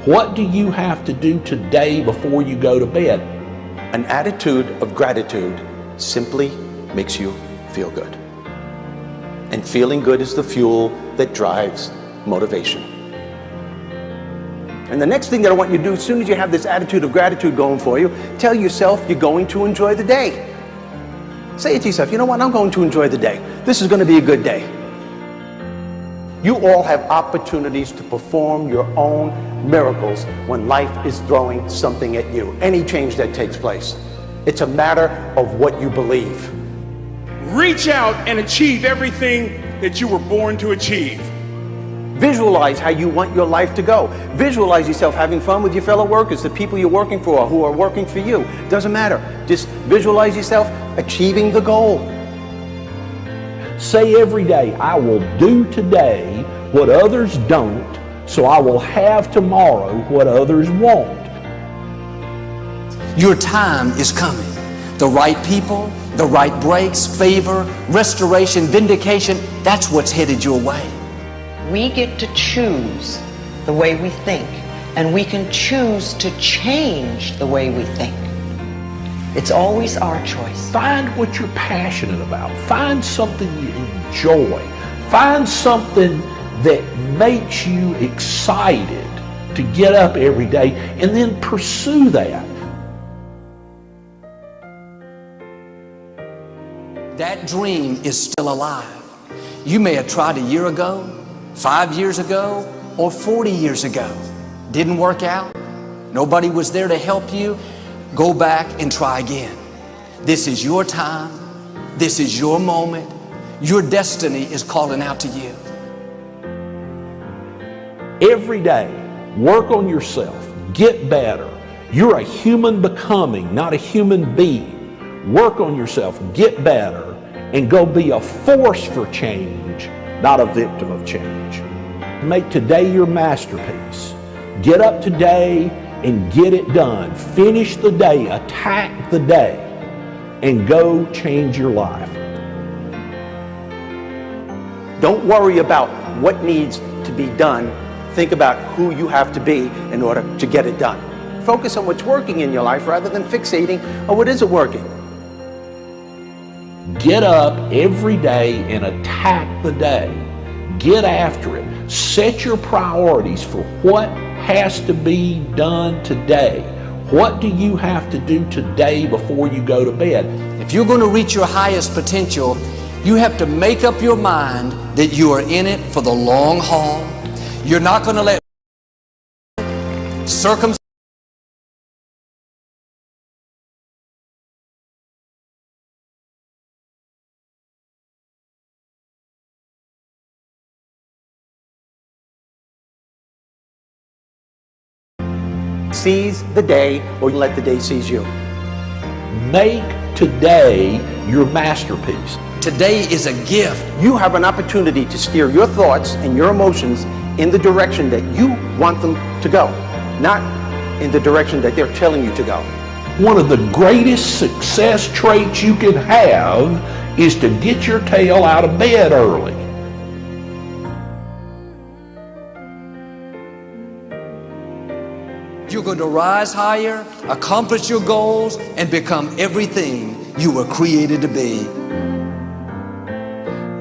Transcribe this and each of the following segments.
What do you have to do today before you go to bed? An attitude of gratitude simply makes you feel good. And feeling good is the fuel that drives motivation. And the next thing that I want you to do, as soon as you have this attitude of gratitude going for you, tell yourself you're going to enjoy the day. Say it to yourself, you know what, I'm going to enjoy the day. This is going to be a good day. You all have opportunities to perform your own miracles when life is throwing something at you. Any change that takes place. It's a matter of what you believe. Reach out and achieve everything that you were born to achieve. Visualize how you want your life to go. Visualize yourself having fun with your fellow workers, the people you're working for, who are working for you. Doesn't matter. Just visualize yourself achieving the goal. Say every day, I will do today what others don't, so I will have tomorrow what others won't. Your time is coming. The right people, the right breaks, favor, restoration, vindication, that's what's headed your way. We get to choose the way we think, and we can choose to change the way we think. It's always our choice. Find what you're passionate about. Find something you enjoy. Find something that makes you excited to get up every day, and then pursue that. That dream is still alive. You may have tried a year ago, 5 years ago, or 40 years ago. Didn't work out. Nobody was there to help you. Go back and try again. This is your time. This is your moment. Your destiny is calling out to you. Every day, work on yourself. Get better. You're a human becoming, not a human being. Work on yourself. Get better. And go be a force for change, not a victim of change. Make today your masterpiece. Get up today and get it done. Finish the day, attack the day, and go change your life. Don't worry about what needs to be done. Think about who you have to be in order to get it done. Focus on what's working in your life rather than fixating on what isn't working. Get up every day and attack the day. Get after it. Set your priorities for what has to be done today. What do you have to do today before you go to bed? If you're going to reach your highest potential, you have to make up your mind that you are in it for the long haul. You're not going to let circumstances Seize the day, or let the day seize you. Make today your masterpiece. Today is a gift. You have an opportunity to steer your thoughts and your emotions in the direction that you want them to go, not in the direction that they're telling you to go. One of the greatest success traits you can have is to get your tail out of bed early. You're going to rise higher, accomplish your goals, and become everything you were created to be.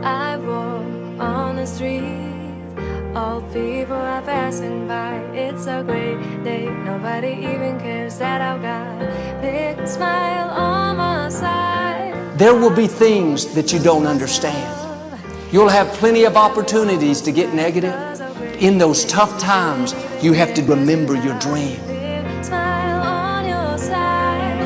I walk on the streets, all people are passing by. It's a great day, nobody even cares that I've got a big smile on my side. There will be things that you don't understand. You'll have plenty of opportunities to get negative. In those tough times, you have to remember your dream. Smile on your side.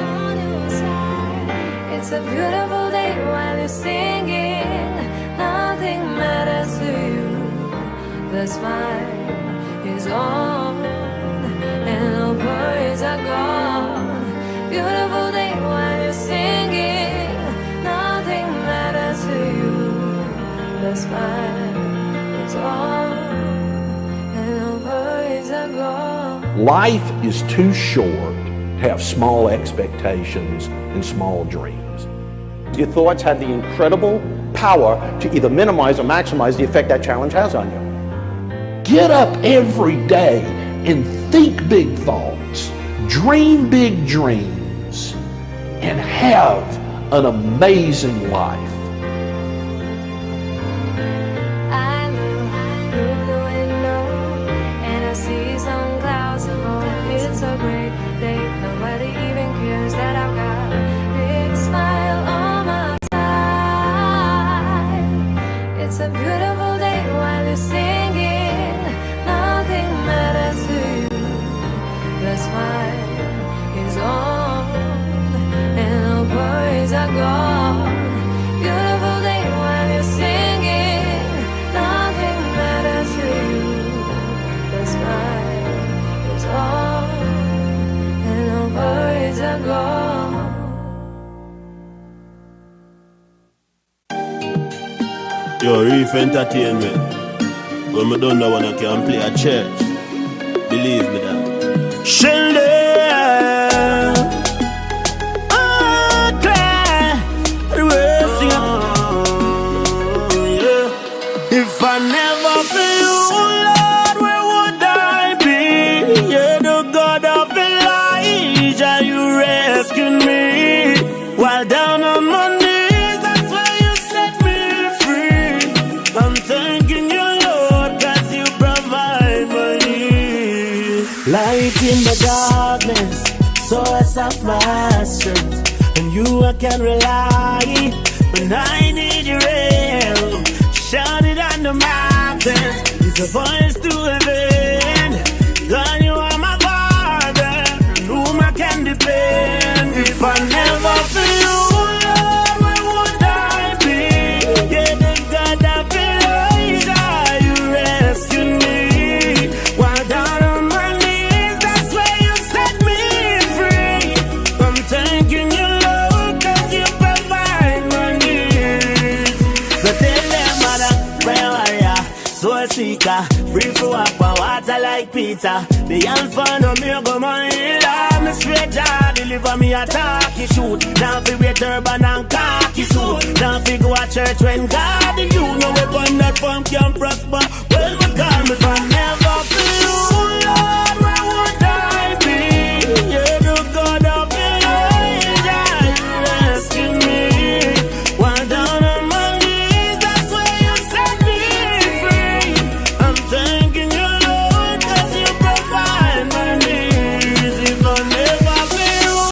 It's a beautiful day while you're singing. Nothing matters to you. The smile is on and no worries are gone. Beautiful day while you're singing. Nothing matters to you. The smile is on. Life is too short to have small expectations and small dreams. Your thoughts have the incredible power to either minimize or maximize the effect that challenge has on you. Get up every day and think big thoughts, dream big dreams, and have an amazing life. I look through the window and I see some clouds above. It's a great day. Nobody even cares that I've got a big smile on my side. It's a beautiful day while you're singing. Nothing matters to you. The smile is on and all worries are gone. Beautiful day while you're singing. Nothing matters to you. The smile is on and all worries are gone. Yo, Reef Entertainment. When me done that one, I can play a church. Believe me that. Sheldon, oh, cry, the worst thing. Yeah. If I never feel you, Lord, where would I be? You're the God of Elijah, you rescued me. While down on my knees, that's where you set me free. I'm thanking you, Lord, 'cause you provide my needs. Light in the darkness, source of my strength. And you I can rely when I need your help. Shout it on the mountains, it's a voice to heaven. God, you are my Father, on whom I can depend. If I never feel you, Lord, where would I be? Yeah, the God of Elijah, you rescued me. While down on my knees, that's where you set me free. I'm thanking you, Lord, 'cause you provide my needs. So tell them, mother, prayer warrior, soul seeker, free for walk on water like Peter. The alpha no me go my healer. Me straight jaw, deliver me a talkie shoot. Now fi wear turban and khaki suit. Now fi go a church when God in you. No weapon that form can prosper. Well, me call me from never feel you, Lord, where would I be? You're the God of Elijah, you rescued me. While down on my knees, that's where you set me free. I'm thanking you, Lord, 'cause you provide my needs. If I never feel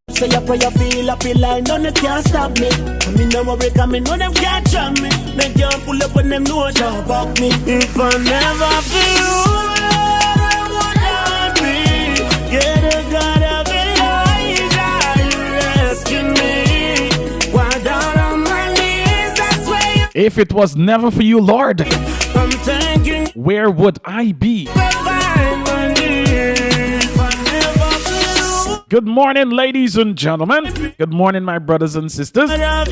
you, say your prayer feel up in line, none can stop me. I mean, no worry, I mean, no them can't trap me. They can't pull up when them know jump back me. If I never feel you, Lord, where would I be? You're the God of Elijah, you rescued me. While down on my knees, that's where you If it was never for you, Lord, I'm thanking where would I be? provide my needs. If I never feel you, Good morning, ladies and gentlemen. Good morning, my brothers and sisters. Lord,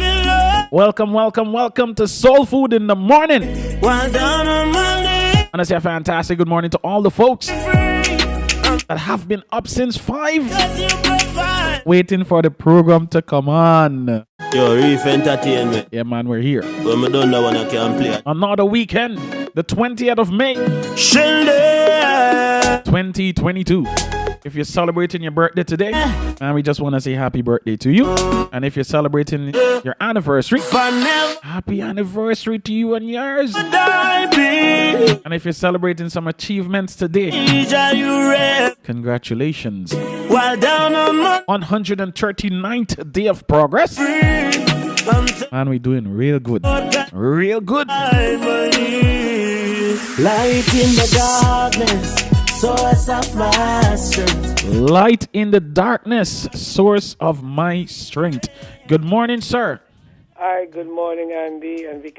Welcome, welcome, welcome to Soul Food in the Morning. while down on my knees, And I say a fantastic good morning to all the folks free. that have been up since 5, 'Cause you provide. waiting for the program to come on. Yo, Reef Entertainment. Yeah, man, we're here. When me done that one, I can play. Another weekend, the 20th of May, Sheldon, 2022. If you're celebrating your birthday today, and we just want to say happy birthday to you. And if you're celebrating your anniversary, if I never happy anniversary to you and yours. die, be And if you're celebrating some achievements today, Elijah, you rest. congratulations. While down on my 139th day of progress. free, I'm And we're doing real good. Real good. light in the darkness, source of my strength. Light in the darkness, source of my strength. Good morning, sir. Hi, good morning, Andy, and we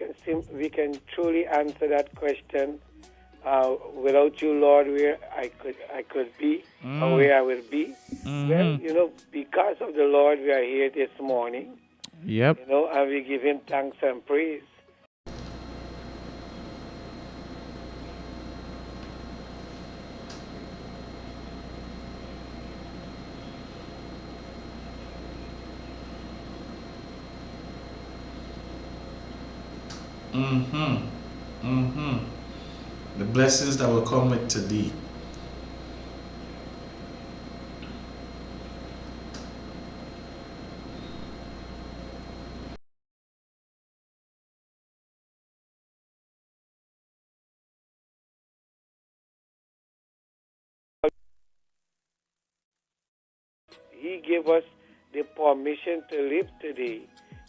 can truly answer that question. Without you, Lord, where I could be, or where I will be. Well, because of the Lord, we are here this morning. Yep. And we give Him thanks and praise. The blessings that will come with today. He gave us the permission to live today.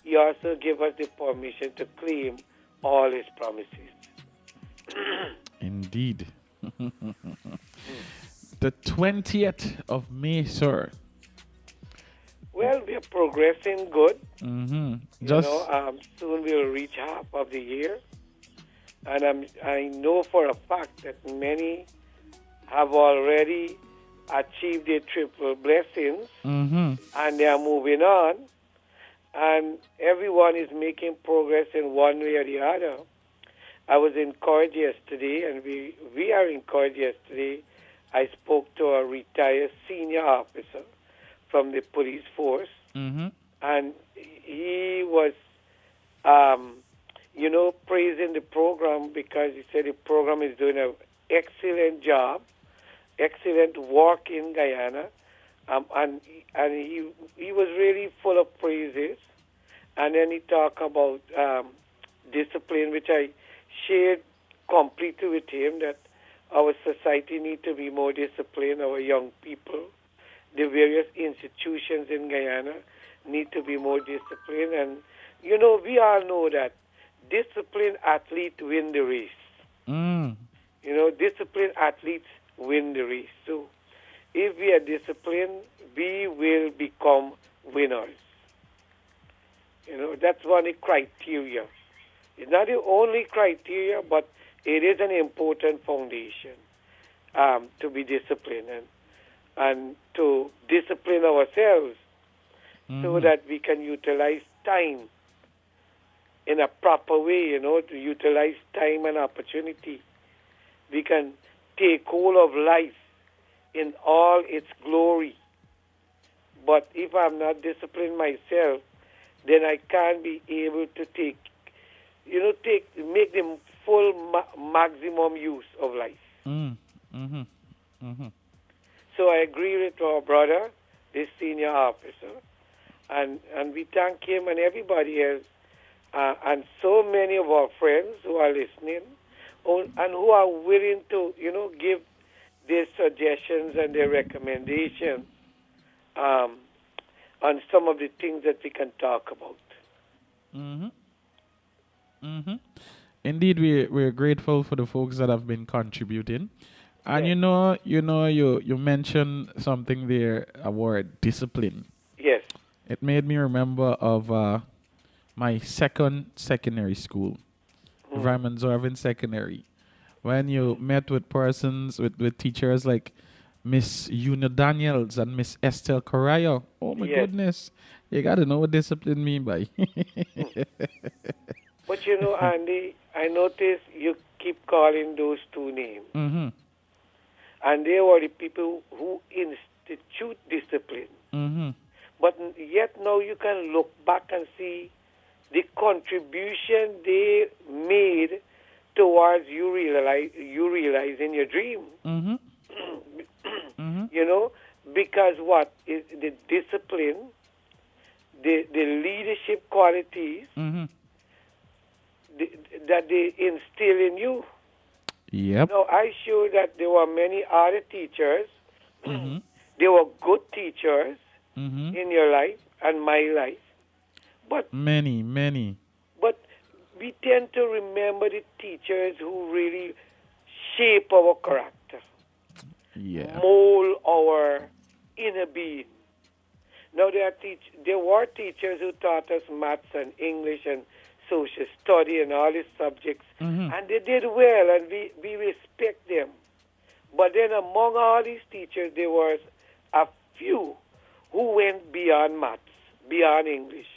He also gave us the permission to claim all his promises. Indeed. The 20th of May, sir. Well, we're progressing good. Just Soon we'll reach half of the year. And I know for a fact that many have already achieved their triple blessings and they are moving on. And everyone is making progress in one way or the other. I was encouraged yesterday, and we are encouraged yesterday. I spoke to a retired senior officer from the police force, and he was, praising the program because he said the program is doing an excellent job, excellent work in Guyana, and he was really full of praises. And then he talked about discipline, which I shared completely with him, that our society needs to be more disciplined, our young people, the various institutions in Guyana need to be more disciplined. And, we all know that disciplined athletes win the race. Disciplined athletes win the race. So if we are disciplined, we will become winners. That's one of the criteria. It's not the only criteria, but it is an important foundation to be disciplined and to discipline ourselves so that we can utilize time in a proper way, to utilize time and opportunity. We can take hold of life in all its glory. But if I'm not disciplined myself, then I can't be able to make the full maximum use of life. So I agree with our brother, this senior officer, and we thank him and everybody else, and so many of our friends who are listening, and who are willing to, give their suggestions and their recommendations on some of the things that we can talk about. Indeed, we're grateful for the folks that have been contributing. And you mentioned something there about discipline. Yes. It made me remember of my secondary school, Vyman Zorvin Secondary, when you met with persons, with teachers like Miss Una Daniels and Miss Estelle Correa. Oh my goodness. You got to know what discipline mean by. But Andy, I noticed you keep calling those two names. And they were the people who institute discipline. But yet now you can look back and see the contribution they made towards you realizing your dream. Because what is the discipline, the leadership qualities that they instill in you. Yep. Now, I sure that there were many other teachers. They were good teachers in your life and my life. But many. But we tend to remember the teachers who really shape our character, mold our inner being. Now, there were teachers who taught us maths and English and social study and all these subjects, and they did well, and we respect them. But then among all these teachers, there was a few who went beyond maths, beyond English.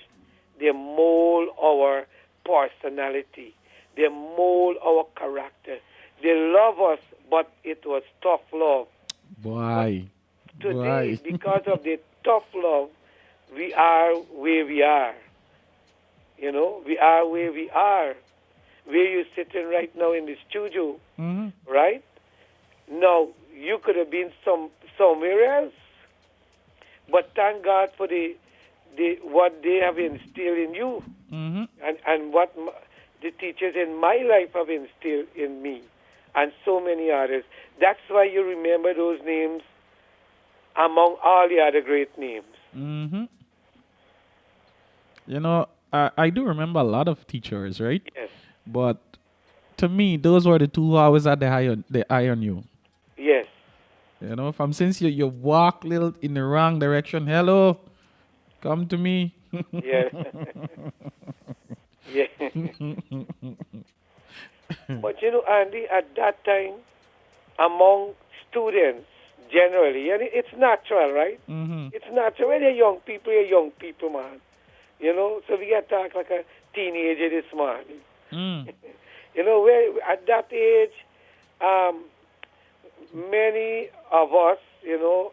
They mold our personality. They mold our character. They love us, but it was tough love. Why? Today, because of the tough love, we are where we are. We are where we are. where you're sitting right now in the studio, Mm-hmm. right? Now, you could have been somewhere else. But thank God for the what they have instilled in you, Mm-hmm. and what the teachers in my life have instilled in me, and so many others. That's why you remember those names among all the other great names. Mm-hmm. You know, I do remember a lot of teachers, right? Yes, But to me, those were the two who always had the eye on you. yes, You know, from since you walk little in the wrong direction, hello, come to me. yes, yeah. But you know, Andy, at that time, among students generally, and it's natural, right? Mm-hmm. It's natural. When you're young people, man. You know, so we get talk like a teenager this morning. Mm. You know, where at that age, many of us, you know,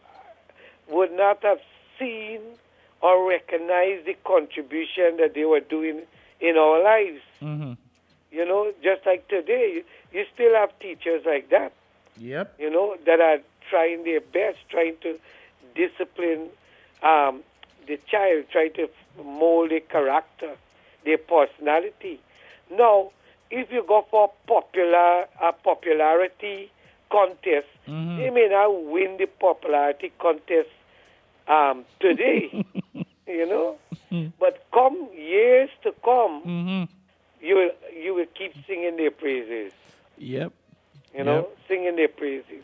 would not have seen or recognized the contribution that they were doing in our lives. Mm-hmm. You know, just like today, you still have teachers like that, Yep. you know, that are trying their best, trying to discipline the child, trying to mold their character, their personality. Now, if you go for a popularity contest, Mm-hmm. they may not win the popularity contest today, you know. But come years to come, Mm-hmm. you will keep singing their praises, Yep. you know, Yep. singing their praises.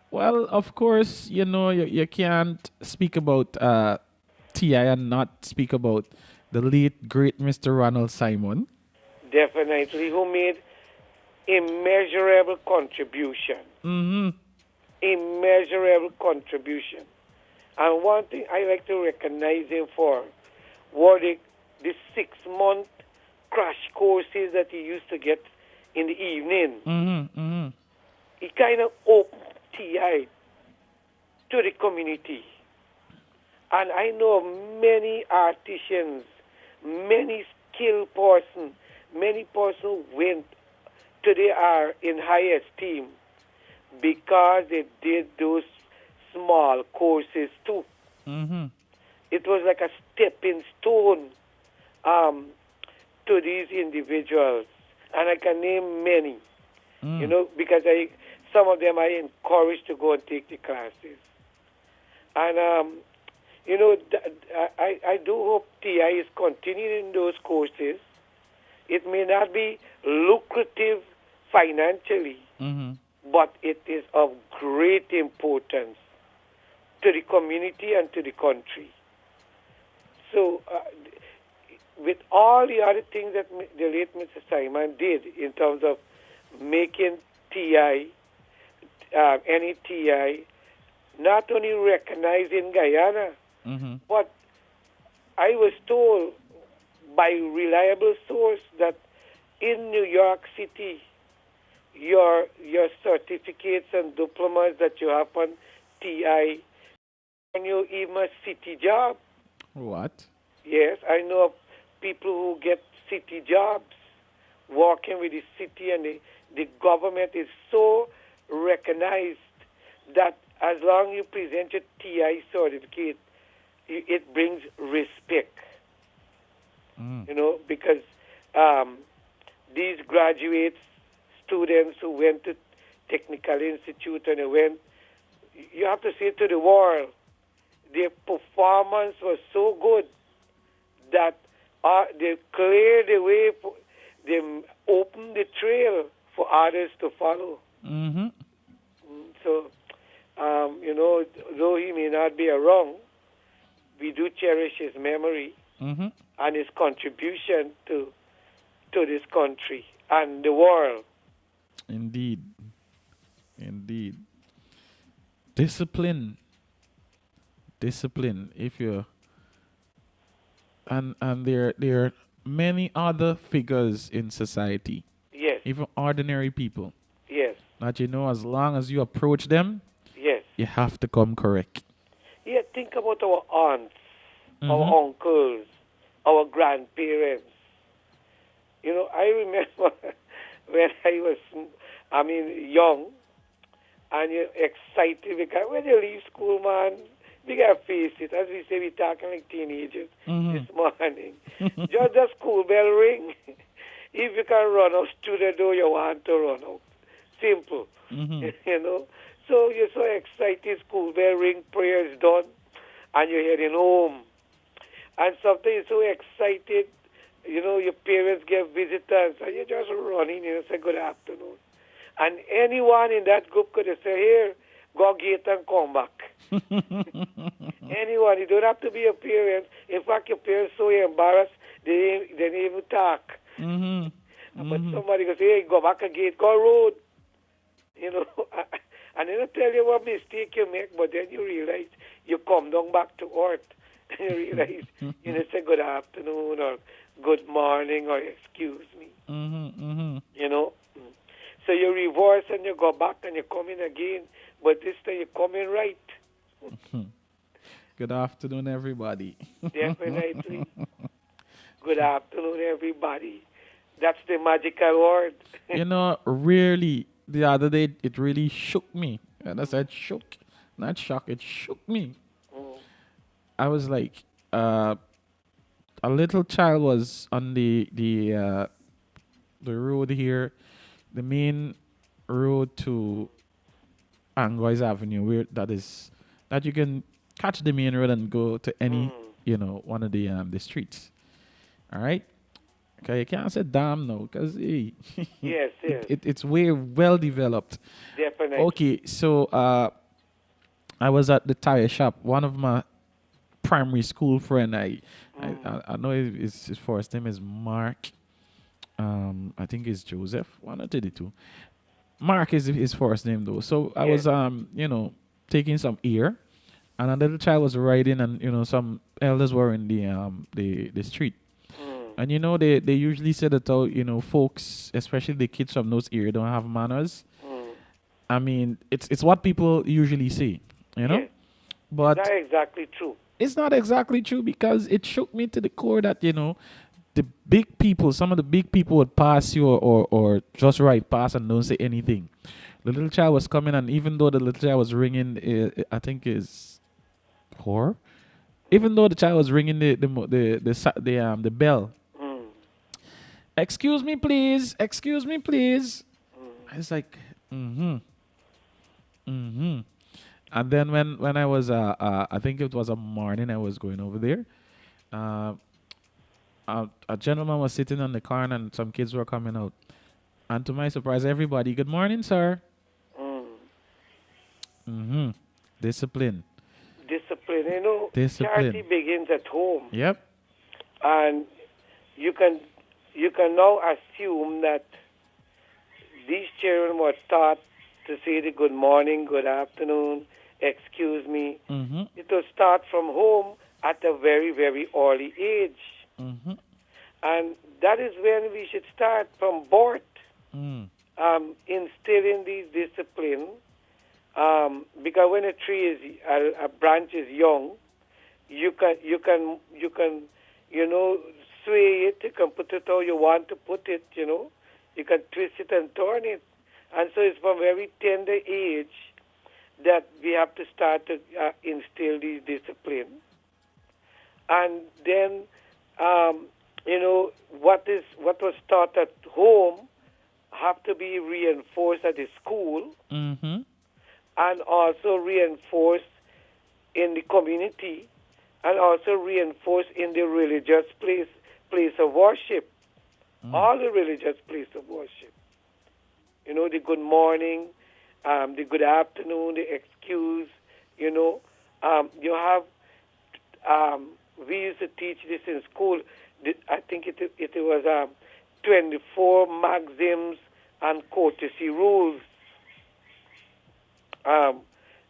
Well, of course, you know, you can't speak about T.I. and not speak about the late, great Mr. Ronald Simon. Definitely, who made immeasurable contribution. Mm-hmm. Immeasurable contribution. And one thing I like to recognize him for were the 6-month crash courses that he used to get in the evening. Mm-hmm. Mm-hmm. He kind of opened TI to the community. And I know of many artisans, many skilled persons, many persons who went today are in high esteem because they did those small courses too. Mm-hmm. It was like a stepping stone to these individuals. And I can name many, you know, because some of them I encouraged to go and take the classes. And, you know, I do hope TI is continuing those courses. It may not be lucrative financially, Mm-hmm. but it is of great importance to the community and to the country. So, with all the other things that the late Mr. Simon did in terms of making TI, any TI, not only recognized in Guyana, Mm-hmm. but I was told by reliable source that in New York City, your certificates and diplomas that you have on TI, and you even a city job. What? Yes, I know of people who get city jobs working with the city, and the government is so recognized that as long as you present your TI certificate, it brings respect. You know, because these graduates, students who went to technical institute and they went, you have to say to the world, their performance was so good that they cleared the way, they opened the trail for others to follow. Mm-hmm. So, you know, though he may not be around, we do cherish his memory Mm-hmm. and his contribution to this country and the world. Indeed. Indeed. Discipline. If you and there are many other figures in society, Yes, even ordinary people, yes, that you know as long as you approach them, yes. you have to come correct. Yeah, think about our aunts, Mhm. our uncles, our grandparents. I remember when I was, young, and you're excited because when you leave school, man, we gotta face it. As we say, we're talking like teenagers this morning. Just the school bell ring. If you can run out to the door, you want to run out. Simple. So you're so excited, school bell ring, prayer is done, and you're heading home. And sometimes you're so excited, your parents get visitors, and you're just running, say good afternoon. And anyone in that group could have said, here, go gate and come back. Anyone, you don't have to be your parents. In fact, your parents so embarrassed, they didn't even talk. But somebody goes, hey, go back a gate, go road. And they don't tell you what mistake you make, but then you realize you come down back to earth. And you realize, say good afternoon or good morning or excuse me. So you reverse and you go back and you come in again, but this time you come in right. Good afternoon, everybody. Definitely. Good afternoon, everybody. That's the magical word. Really, the other day, it really shook me. And I said shook, not shock, it shook me. I was like, a little child was on the road here, the main road to Angois Avenue, where that you can catch the main road and go to any, one of the streets. All right. Okay, you can't say damn no, because hey, yes. It's way well developed. Definitely. Okay, so I was at the tire shop. One of my primary school friend, I know his first name is Mark. I think it's Joseph. One of the two. Mark is his first name though. So I was taking some ear, and a little child was riding, and some elders were in the street. And they usually say that folks, especially the kids from those areas, don't have manners. I mean, it's what people usually say, Yes. But It's not exactly true. It's not exactly true, because it shook me to the core that the big people, some of the big people would pass you or just ride past and don't say anything. The little child was coming, and even though the little child was ringing, I think is whore. Even though the child was ringing the bell. Excuse me, please. Excuse me, please. I was like, And then when I was, I think it was a morning, I was going over there. A gentleman was sitting on the car, and some kids were coming out. And to my surprise, everybody, good morning, sir. Discipline. Discipline. Discipline. Charity begins at home. Yep. And you can now assume that these children were taught to say the good morning, good afternoon, excuse me. It will start from home at a very, very early age. And that is when we should start from birth, instilling these discipline. Because when a tree is a branch is young, you can sway it. You can put it how you want to put it. You can twist it and turn it. And so it's from very tender age that we have to start to instill these discipline. And then, what was taught at home have to be reinforced at the school, and also reinforced in the community, and also reinforced in the religious place of worship. All the religious place of worship. The good morning, the good afternoon, the excuse. You have. We used to teach this in school. I think it was 24 maxims and courtesy rules.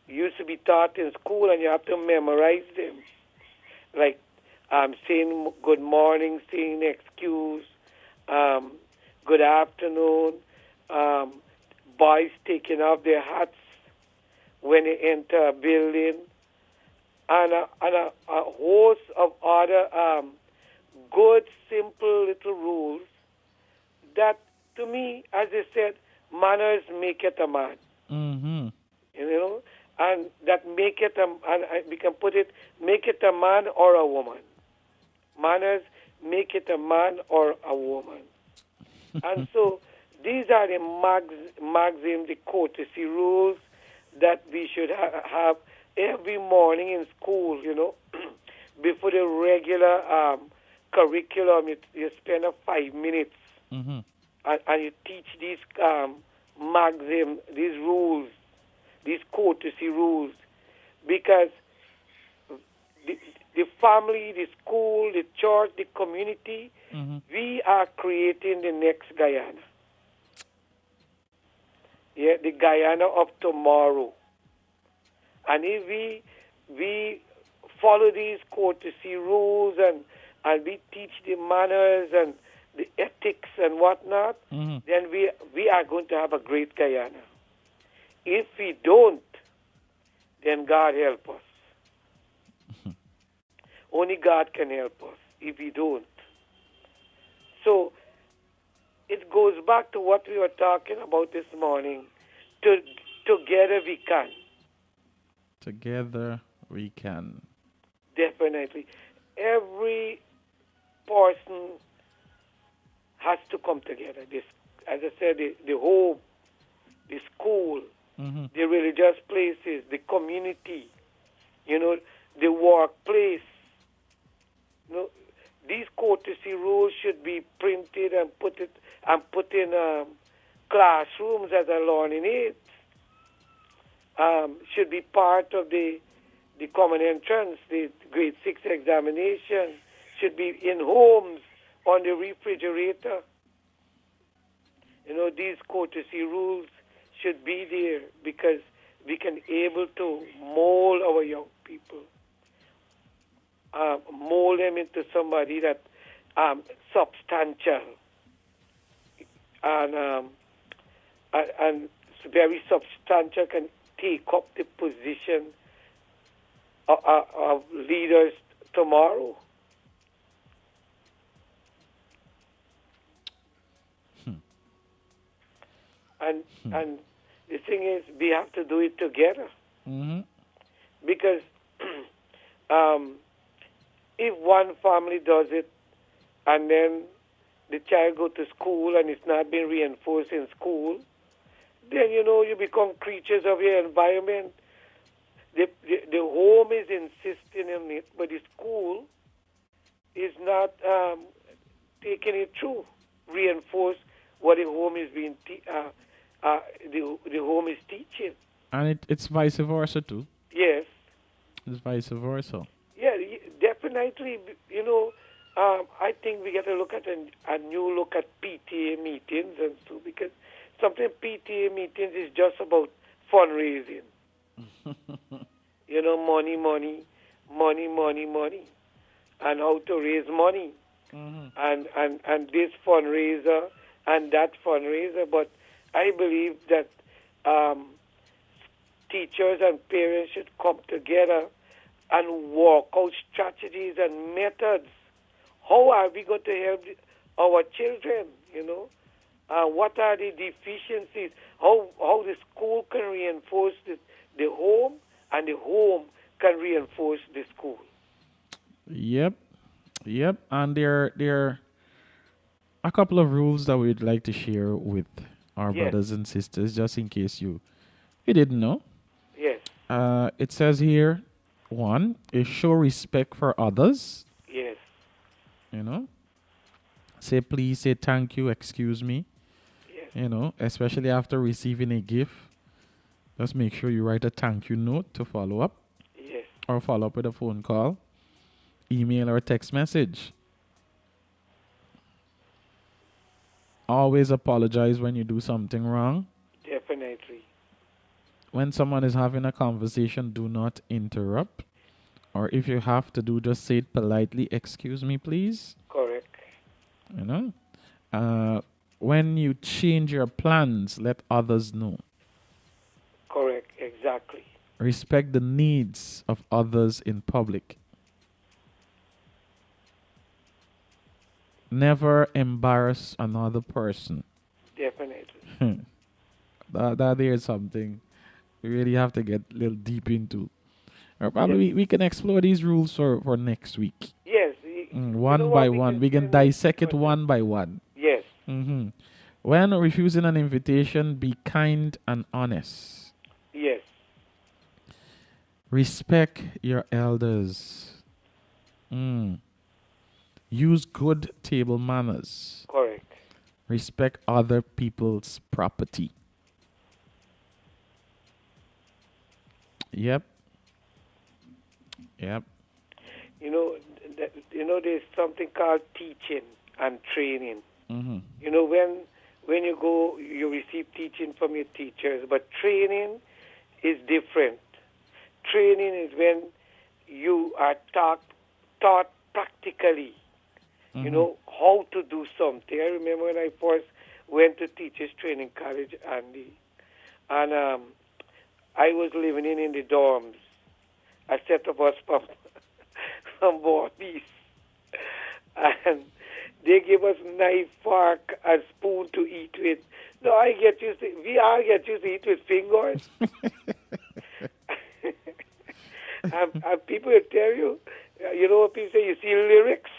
Used to be taught in school, and you have to memorize them, like saying good morning, saying excuse, good afternoon, boys taking off their hats when they enter a building, and a host of other good, simple little rules that, to me, as I said, manners make it a man. Mm-hmm. You know, and that make it we can put it, make it a man or a woman. Manners make it a man or a woman. And so these are the maxims, the courtesy rules that we should have every morning in school, you know, before the regular curriculum. You spend 5 minutes Mm-hmm. and you teach these maxims, these rules, these courtesy rules, because the family, the school, the church, the community, Mm-hmm. we are creating the next Guyana. Yeah, the Guyana of tomorrow. And if we follow these courtesy rules and we teach the manners and the ethics and whatnot, Mm-hmm. then we are going to have a great Guyana. If we don't, then God help us. Only God can help us if we don't. So it goes back to what we were talking about this morning. Together we can. Together we can. Definitely. Every person has to come together. This, as I said, the home, the school, Mm-hmm. the religious places, the community, you know, the workplace. You know, these courtesy rules should be printed and put in classrooms as a learning aid. Should be part of the common entrance, the grade 6 examination. Should be in homes on the refrigerator. You know, these courtesy rules should be there because we can able to mold our young people, mold them into somebody that substantial and very substantial, can take up the position of leaders tomorrow. And the thing is, we have to do it together. Mm-hmm. Because if one family does it and then the child go to school and it's not being reinforced in school, then, you know, you become creatures of your environment. The home is insisting on it, but the school is not taking it through, reinforce what the home is being the home is teaching. And it's vice versa too. Yes. It's vice versa. Yeah, definitely. You know, I think we got to look at a new look at PTA meetings and so, because sometimes PTA meetings is just about fundraising. You know, money, and how to raise money, and this fundraiser and that fundraiser. But I believe that teachers and parents should come together and work out strategies and methods. How are we going to help our children, you know? What are the deficiencies? How the school can reinforce the home, and the home can reinforce the school. Yep. And there are a couple of rules that we'd like to share with our brothers and sisters, just in case you didn't know. Yes. It says here, 1 is show respect for others. Yes. You know, say please, say thank you, excuse me. Yes. You know, especially after receiving a gift, just make sure you write a thank you note to follow up. Yes. Or follow up with a phone call, email, or text message. Always apologize when you do something wrong. Definitely. When someone is having a conversation, do not interrupt. Or if you have to do, just say it politely. Excuse me, please. Correct. You know? When you change your plans, let others know. Correct. Exactly. Respect the needs of others in public. never embarrass another person. Definitely. That is something we really have to get a little deep into. Or probably we can explore these rules for next week. Yes. One by one. We can dissect it one by one. Yes. When refusing an invitation, be kind and honest. Yes. Respect your elders. Use good table manners. Correct. Respect other people's property. Yep. There's something called teaching and training. Mm-hmm. When you go, you receive teaching from your teachers, but training is different. Training is when you are taught practically, how to do something. I remember when I first went to Teachers Training College, Andy, and I was living in the dorms. A set of us from Bobby's, and they give us knife, fork, and spoon to eat with. No, we all get used to eat with fingers. and people will tell you, what people say, you see lyrics.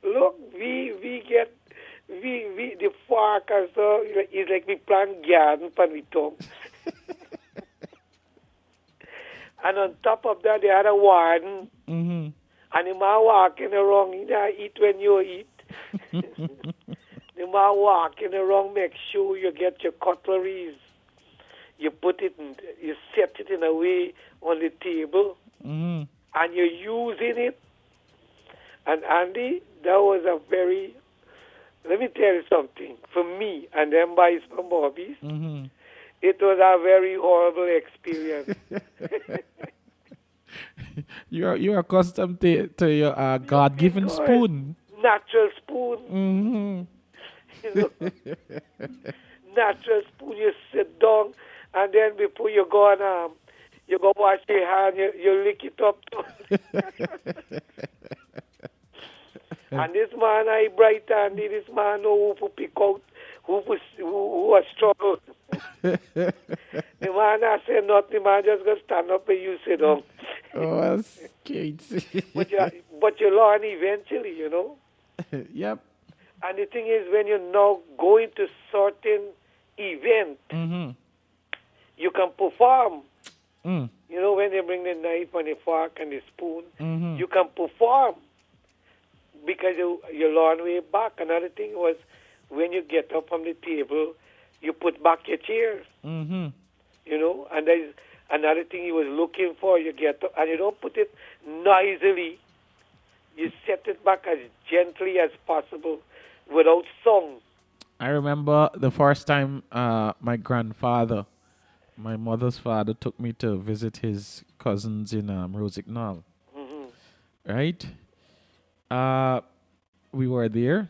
Look, we get the fork and so it's like we plant garden for we tongue. And on top of that, they had a warden. Mm-hmm. And the man walking around, you don't eat when you eat. The man walking around, make sure you get your cutleries. You put it, you set it in a way on the table, and you're using it. And Andy, that was let me tell you something. For me, and them boys from Bobby's, it was a very horrible experience. You're accustomed to your God-given spoon. Natural spoon. Natural spoon. You sit down, and then before you go on, you go wash your hand. You lick it up. And this man, I bright handy. This man know who to pick out, who was struggle. The man I said nothing. The man just gonna stand up and you sit down. Oh, that's cute. but you learn eventually, Yep. And the thing is, when you're now going to certain event, you can perform. When they bring the knife and the fork and the spoon, you can perform because you learn way back. Another thing was when you get up from the table, you put back your chairs. And there's another thing he was looking for. You get up and you don't put it noisily. You set it back as gently as possible without song. I remember the first time my grandfather, my mother's father, took me to visit his cousins in Rosignol. Right? We were there.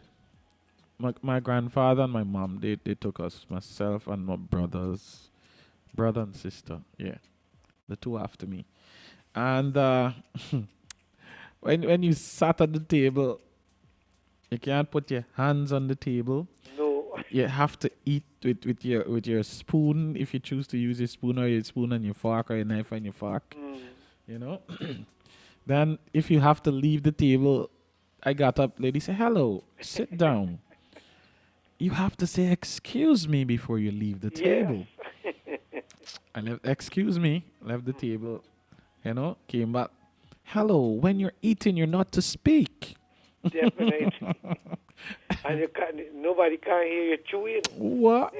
My grandfather and my mom, they took us, myself and my brother and sister. Yeah. The two after me. And when you sat at the table, you can't put your hands on the table. No. You have to eat with your spoon if you choose to use a spoon, or your spoon and your fork, or your knife and your fork. Then if you have to leave the table, I got up, lady said, hello, sit down. You have to say, excuse me, before you leave the table. I left the table, came back. Hello, when you're eating, you're not to speak. Definitely. And nobody can hear you chewing. What?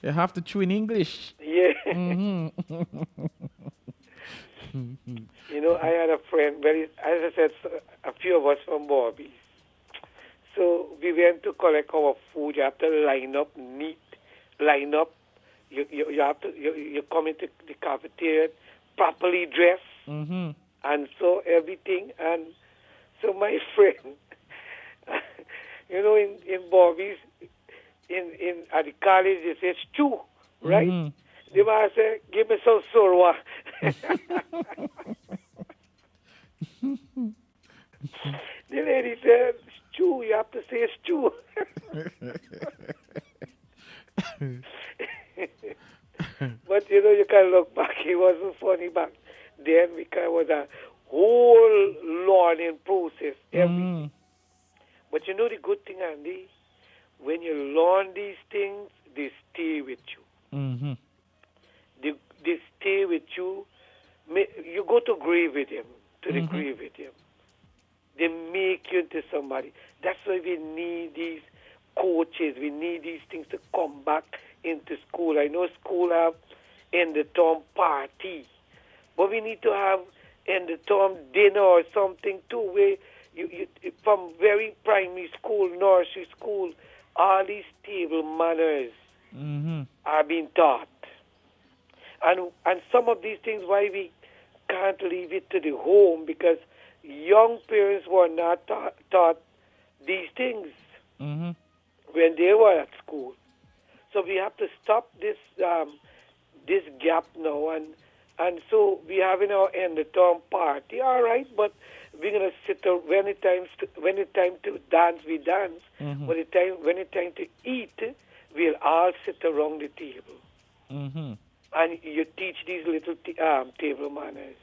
You have to chew in English. Yeah. I had a friend, as I said, a few of us from Bobby's. So we went to collect our food. You have to line up neat. Line up. You come into the cafeteria properly dressed, and so everything. And so my friend, in Bobby's, at the college, they say stew, right? The man said, give me some sorwa. The lady said, stew, you have to say stew. But you know, you can look back, it wasn't funny back then because it was a whole learning process. But you know the good thing, Andy? When you learn these things, they stay with you. They stay with you. You go to grave with him, to the grave with him. They make you into somebody. That's why we need these coaches. We need these things to come back into school. I know school have end of term party, but we need to have end of term dinner or something too, where you from very primary school, nursery school, all these table manners are being taught. And some of these things, why we can't leave it to the home, because young parents were not taught these things when they were at school. So we have to stop this this gap now, and so we having our end of term party, all right, but we're gonna sit there when it's time to dance, we dance. When it's time to eat, we'll all sit around the table, and you teach these little table manners.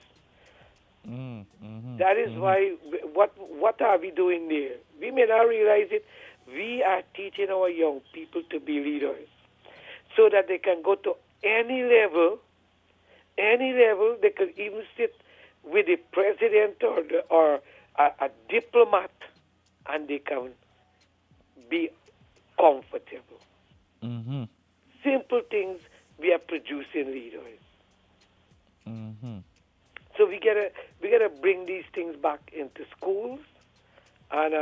That is why. What are we doing there? We may not realize it. We are teaching our young people to be leaders, so that they can go to any level. They could even sit with the president or a diplomat, and they can be comfortable. Simple things. We are producing leaders. So we gotta bring these things back into schools, and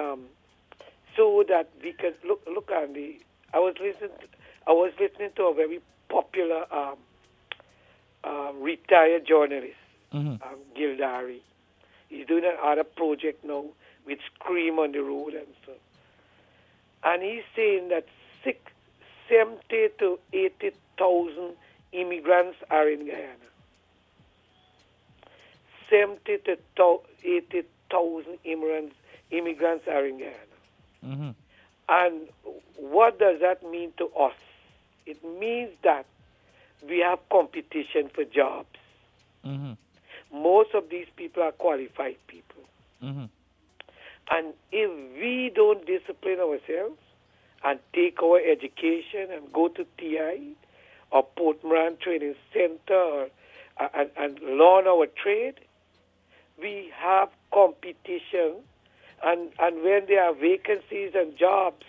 so that we can look Andy. I was listening to a very popular retired journalist, Gildari. He's doing another project now with Scream on the Road and so. And he's saying that 70 to 80,000 immigrants are in Guyana. 70 to 80,000 immigrants are in Guyana. And what does that mean to us? It means that we have competition for jobs. Most of these people are qualified people. And if we don't discipline ourselves and take our education and go to TI or Port Moran Training Center and learn our trade, we have competition. And when there are vacancies and jobs,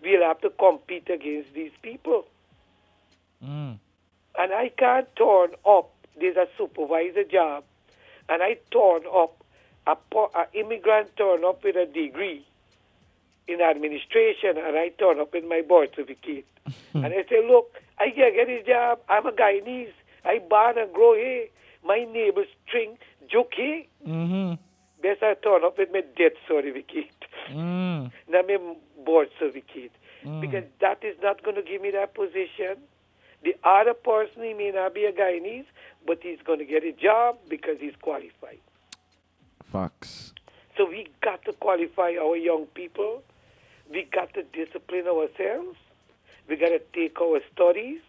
we'll have to compete against these people. And I can't turn up, there's a supervisor job, and I turn up, an immigrant turn up with a degree in administration, and I turn up with my birth certificate. And I say, look, I can't get this job. I'm a Guyanese. I born and grow here. My neighbors string joke here. Best I turn up with my death certificate. Not my birth certificate. Because that is not going to give me that position. The other person, he may not be a Guyanese, but he's going to get a job because he's qualified. Facts. So we got to qualify our young people. We got to discipline ourselves. We got to take our studies.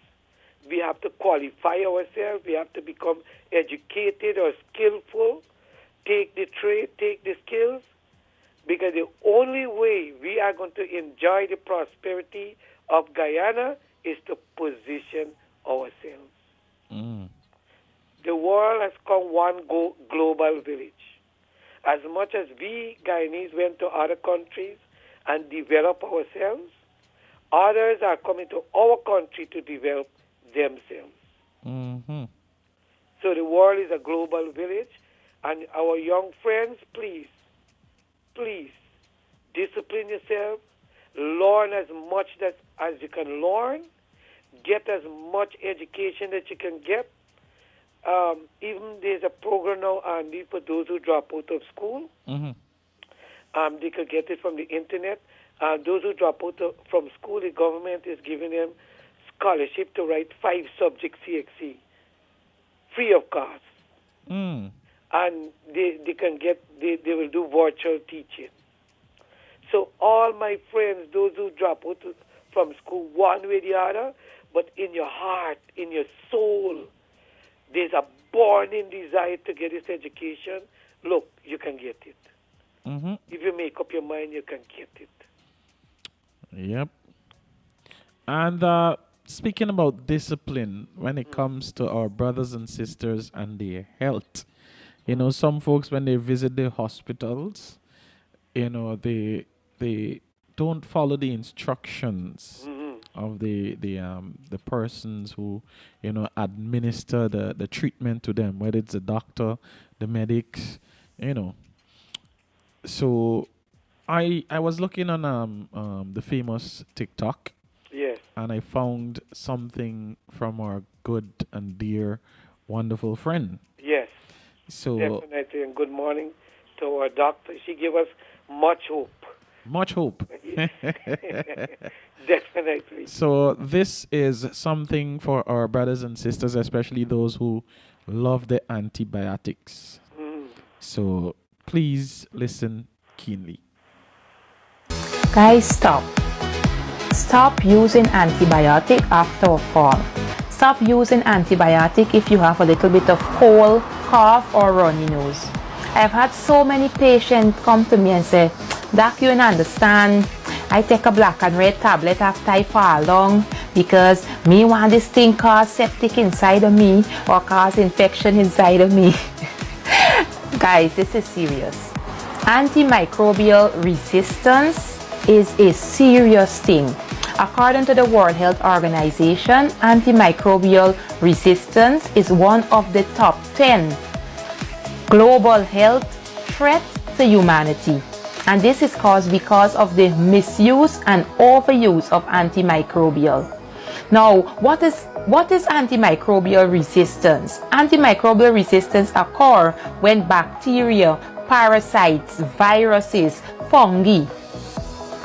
We have to qualify ourselves. We have to become educated or skillful. Take the trade, take the skills. Because the only way we are going to enjoy the prosperity of Guyana is to position ourselves. The world has come one global village. As much as we Guyanese went to other countries and develop ourselves, others are coming to our country to develop themselves. So the world is a global village, and our young friends, please, discipline yourself, learn as much as you can learn, get as much education that you can get. Even there's a program now, Andy, for those who drop out of school. They could get it from the internet. Those who drop out from school, the government is giving them scholarship to write 5 subjects CXC, free of cost. and they can get, they will do virtual teaching. So all my friends, those who drop out from school one way or the other, but in your heart, in your soul, there's a burning desire to get this education. Look, you can get it. If you make up your mind, you can get it. Yep. And speaking about discipline, when it comes to our brothers and sisters and their health, you know, some folks when they visit the hospitals, you know, they don't follow the instructions of the persons who, you know, administer the treatment to them, whether it's the doctor, the medics, you know. So I was looking on the famous TikTok. Yes. And I found something from our good and dear, wonderful friend. Yes. So Definitely. And good morning to our doctor. She gave us much hope. much hope. Definitely. So this is something for our brothers and sisters, especially those who love the antibiotics. So please listen keenly. Guys, stop. Stop using antibiotic after a fall. Stop using antibiotic if you have a little bit of cold, cough, or runny nose. I've had so many patients come to me and say, Doc, you don't understand. I take a black and red tablet after I fall down because me want this thing cause septic inside of me or cause infection inside of me. Guys, this is serious. Antimicrobial resistance is a serious thing. According to the World Health Organization, antimicrobial resistance is one of the top 10 global health threats to humanity. And this is caused because of the misuse and overuse of antimicrobial. Now, what is antimicrobial resistance? Antimicrobial resistance occurs when bacteria, parasites, viruses, fungi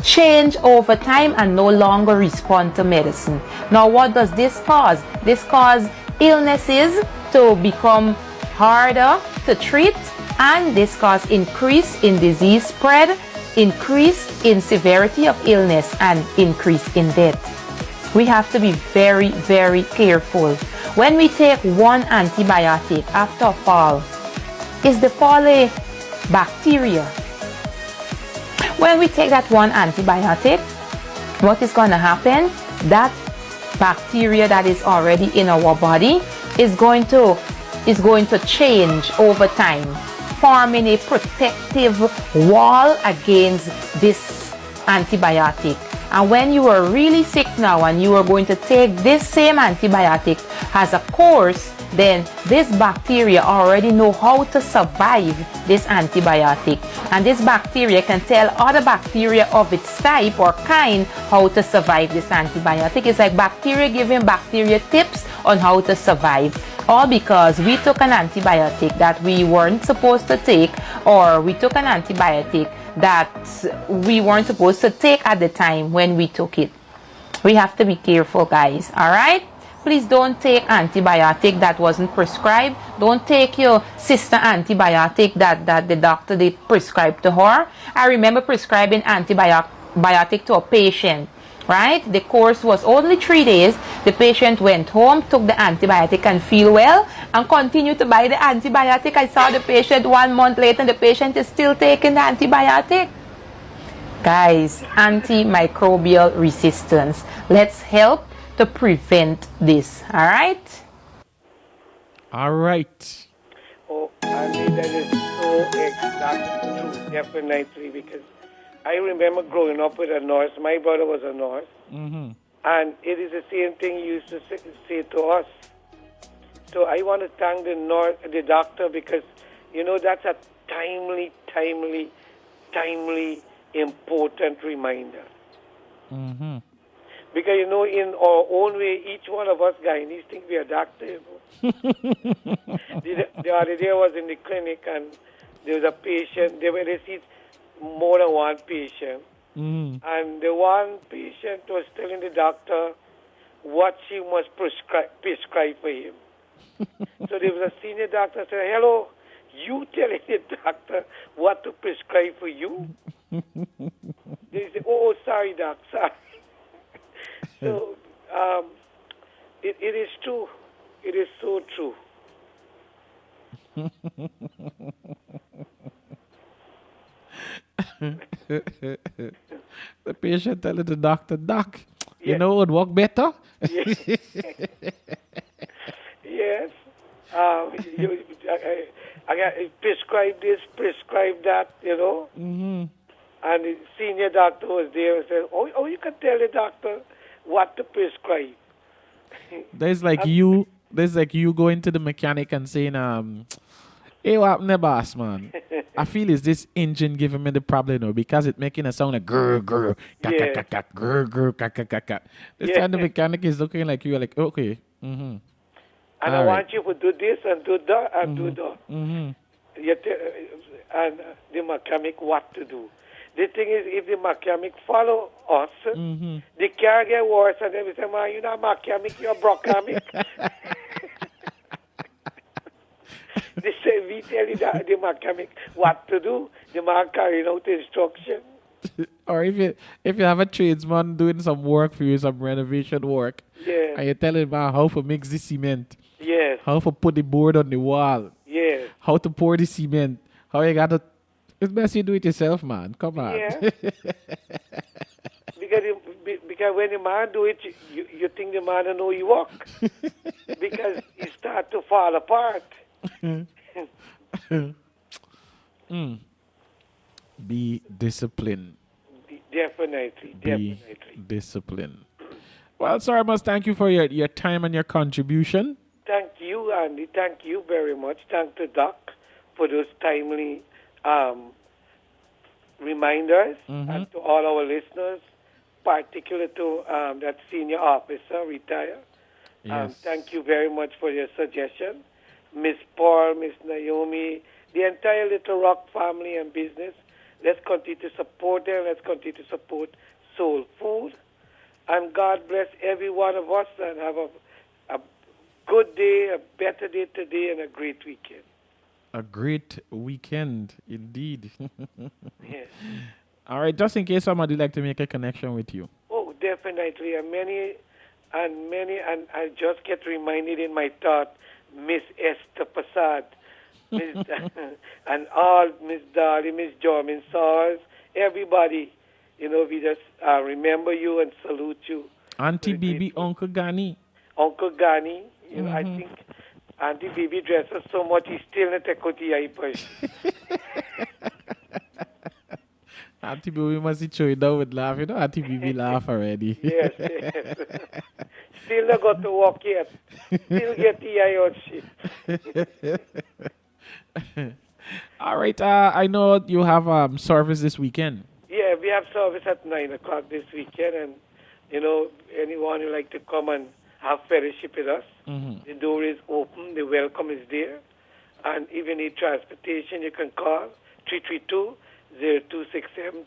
change over time and no longer respond to medicine. Now, what does this cause? This causes illnesses to become harder to treat, and this causes increase in disease spread, increase in severity of illness, and increase in death. We have to be very, very careful. When we take one antibiotic after a fall, is the fall a bacteria? When we take that one antibiotic, what is going to happen? That bacteria that is already in our body is going to change over time, forming a protective wall against this antibiotic. And when you are really sick now and you are going to take this same antibiotic as a course, then this bacteria already know how to survive this antibiotic. And this bacteria can tell other bacteria of its type or kind how to survive this antibiotic. It's like bacteria giving bacteria tips on how to survive. All because we took an antibiotic that we weren't supposed to take, or we took an antibiotic that we weren't supposed to take at the time when we took it. We have to be careful, guys. All right? Please don't take antibiotic that wasn't prescribed. Don't take your sister antibiotic that the doctor did prescribe to her. I remember prescribing antibiotic to a patient, right? The course was only 3 days. The patient went home, took the antibiotic and feel well, and continued to buy the antibiotic. I saw the patient 1 month later and the patient is still taking the antibiotic. Guys, antimicrobial resistance. Let's help to prevent this. All right? All right. Oh, Andy, that is so exactly true, definitely, because I remember growing up with a nurse. My brother was a nurse, and it is the same thing he used to say to us. So I want to thank the doctor, because, you know, that's a timely, important reminder. Because, you know, in our own way, each one of us Guyanese think we are doctors. You know? the other day I was in the clinic and there was a patient. They see more than one patient. And the one patient was telling the doctor what she must prescribe for him. So there was a senior doctor said, hello, You telling the doctor what to prescribe for you? They say, oh, sorry, doc, sorry. So, it is true. It is so true. The patient telling the doctor, Doc, you Yes. know it would work better? Yes. I got prescribe this, prescribe that, you know. Mm-hmm. And the senior doctor was there and said, oh, you can tell the doctor what to prescribe. There's like you going to the mechanic and saying, hey, what happened there, boss, man? I feel is this engine giving me the problem, no? Because it's making a sound like grr, grr, kak, Yeah. kak, kak, kak, grr, grr, kak, kak, kak, kak. This Yeah. time the mechanic is looking like you are like, okay. Mm-hmm. And I All right. want you to do this and do that and do that. Mm-hmm. And the mechanic what to do. The thing is, if the mechanic follow us, Mm-hmm. the car get worse, and then we say, man, you're not mechanic, you're brocamic. They say, we tell the mechanic what to do. The man carrying out instruction. Or if you have a tradesman doing some work for you, some renovation work, Yeah. and you tell him how to mix the cement, Yes. how to put the board on the wall, Yes. how to pour the cement, how you got to. It's best you do it yourself, man. Come on. Yeah. Because when the man do it, you think the man don't know you walk. Because he start to fall apart. Be disciplined. Definitely. Be disciplined. Well, sir, I must thank you for your time and your contribution. Thank you, Andy. Thank you very much. Thank the doc for those timely reminders, and to all our listeners, particularly to that senior officer retired. Yes. Thank you very much for your suggestion. Miss Paul, Miss Naomi, the entire Little Rock family and business. Let's continue to support them. Let's continue to support Soul Food. And God bless every one of us and have a good day, a better day today, and a great weekend. A great weekend, indeed. Yes. All right, just in case somebody like to make a connection with you. Oh, definitely. And I just get reminded in my thought, Miss Esther Passad, and all Miss Dolly, Miss Jormin Sars, everybody. You know, we just remember you and salute you. Auntie Bibi, Uncle Gani. Uncle Gani, you know, I think Auntie Bibi dresses so much, he's still not a kutia push. Auntie Bibi must be chewing down with laugh. You know, Auntie Bibi laugh already. Yes, yes. Still not got to walk yet. Still get the eye out shit. All right, I know you have service this weekend. Yeah, we have service at 9 o'clock this weekend, and, you know, anyone who like to come and have fellowship with us, the door is open, the welcome is there, and if you need transportation, you can call 332-0267,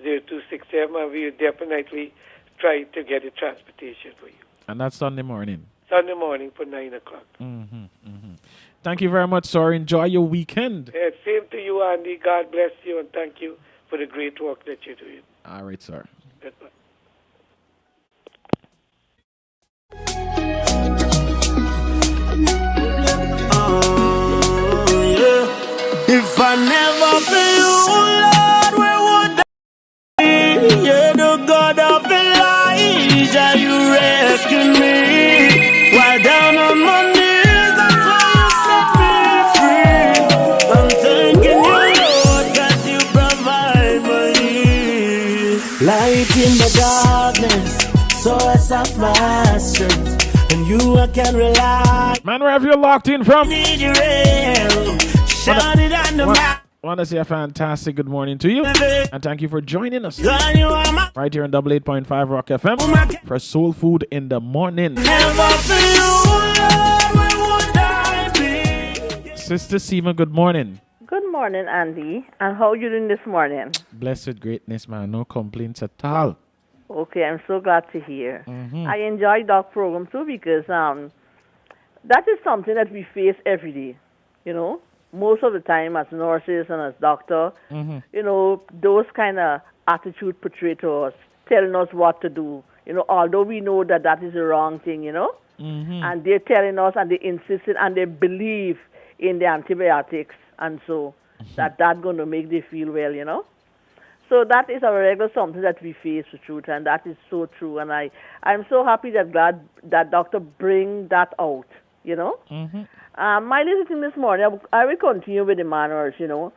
332-0267, and we will definitely try to get a transportation for you. And that's Sunday morning. Sunday morning for 9 o'clock. Thank you very much, sir. Enjoy your weekend. Same to you, Andy. God bless you, and thank you for the great work that you're doing. All right, sir. Goodbye. If I never feel you, Lord, where would I be? You're the God of Elijah, you rescued me. While down on my knees, that's why you set me free. I'm thanking you, Lord, cause you provide my needs. Light in the darkness, source of my strength. And you I can rely. Man, wherever you're locked in from. Need your help. Shout it on the map. Want to say a fantastic good morning to you, and thank you for joining us right here on 88.5 Rock FM for Soul Food in the morning. Sister Seema, good morning. Good morning, Andy. And how you doing this morning? Blessed with greatness, man. No complaints at all. Okay, I'm so glad to hear. I enjoy Doc program too because that is something that we face every day, you know. most of the time as nurses and as doctor, Mm-hmm. you know, those kind of attitude portrayed to us, telling us what to do. You know, although we know that that is the wrong thing, you know, Mm-hmm. and they're telling us and they insisted and they believe in the antibiotics and so that's going to make them feel well, you know. So that is a regular something that we face with truth, and that is so true. And I'm so happy that glad that doctor bring that out, you know. Mm-hmm. My little thing this morning, I will continue with the manners, you know.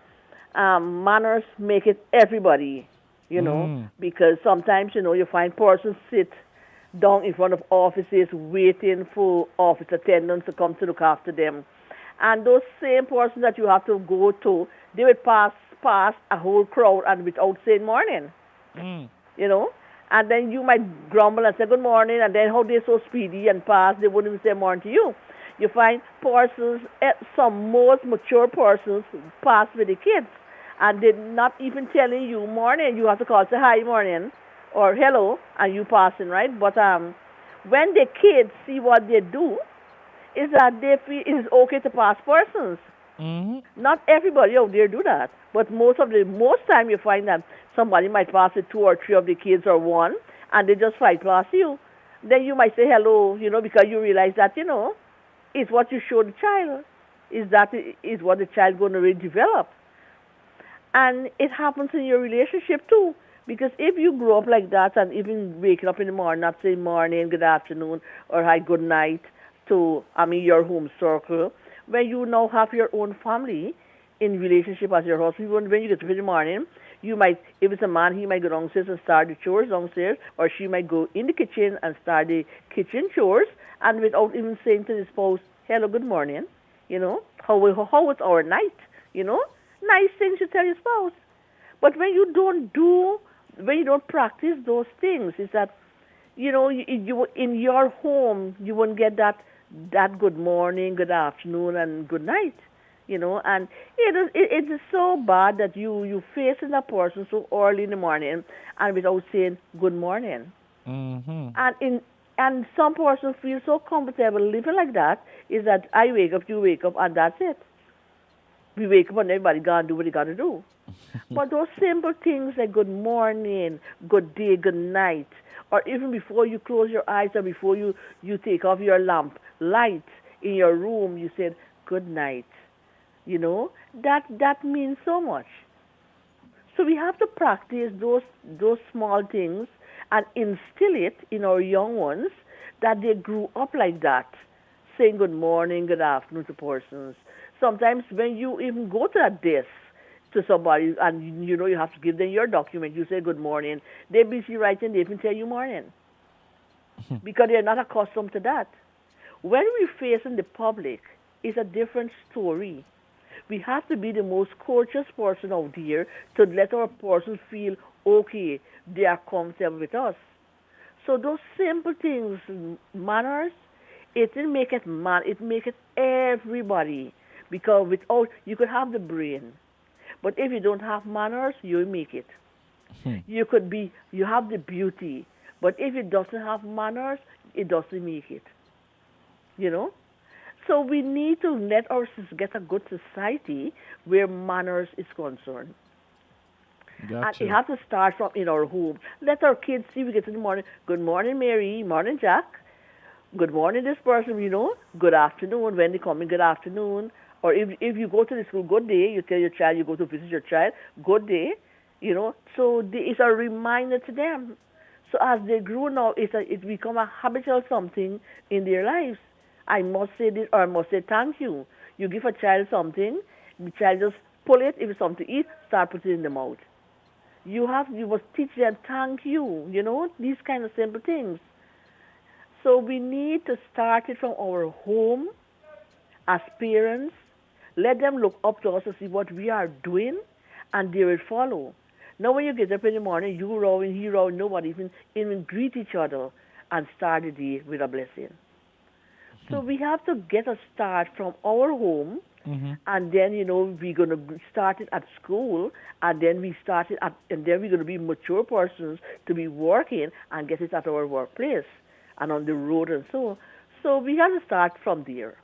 Manners make it everybody, you know, because sometimes, you know, you find persons sit down in front of offices waiting for office attendants to come to look after them. And those same persons that you have to go to, they would pass past a whole crowd and without saying morning, you know. And then you might grumble and say good morning, and then how they're so speedy and fast, they wouldn't even say morning to you. You find persons, some most mature persons pass with the kids, and they're not even telling you morning. You have to call, say hi morning, or hello, and you passing, right? But when the kids see what they do, is that they feel it is okay to pass persons. Not everybody out there do that, but most time you find that somebody might pass it 2 or 3 of the kids or one, and they just fight past you. Then you might say hello, you know, because you realize that, you know, it's what you show the child. Is what the child going to really develop. And it happens in your relationship too. Because if you grow up like that and even waking up in the morning, not saying morning, good afternoon, or hi, good night to, your home circle, when you now have your own family in relationship as your husband, when you get up in the morning, you might, if it's a man, he might go downstairs and start the chores downstairs, or she might go in the kitchen and start the kitchen chores, and without even saying to the spouse, hello, good morning, you know, how was our night, you know, nice things you tell your spouse. But when you don't practice those things, is that, you know, you in your home, you won't get that good morning, good afternoon, and good night, you know. And it is so bad that you facing a person so early in the morning and without saying good morning. And some persons feel so comfortable living like that, is that I wake up, you wake up, and that's it. We wake up and everybody got to do what they got to do. But those simple things like good morning, good day, good night, or even before you close your eyes or before you take off your light in your room, you said good night. You know, that means so much. So we have to practice those small things and instill it in our young ones that they grew up like that, saying good morning, good afternoon to persons. Sometimes when you even go to a desk to somebody and you know you have to give them your document, you say good morning, they're busy writing, they even tell you morning because they're not accustomed to that. When we face in the public, it's a different story. We have to be the most courteous person out here to let our person feel okay, they are comfortable with us. So those simple things, manners, it didn't make it man, it make it everybody. Because without, you could have the brain, but if you don't have manners, you'll make it. You have the beauty, but if it doesn't have manners, it doesn't make it. You know? So we need to let ourselves get a good society where manners is concerned. Gotcha. And it has to start from in our home. Let our kids see we get in the morning, good morning, Mary, morning, Jack. Good morning, this person, you know. Good afternoon, when they come in, good afternoon. Or if you go to the school, good day, you tell your child, you go to visit your child, good day, you know. So it's a reminder to them. So as they grow now, it become a habitual something in their lives. I must say this, or I must say thank you. You give a child something, the child just pull it, if it's something to eat, start putting it in the mouth. You must teach them thank you, you know, these kind of simple things. So we need to start it from our home as parents. Let them look up to us to see what we are doing, and they will follow. Now when you get up in the morning, you rowing, he rowing, nobody even greet each other and start the day with a blessing. So we have to get a start from our home, and then, you know, we're going to start it at school, and then and then we're going to be mature persons to be working and get it at our workplace and on the road and so on. So we have to start from there.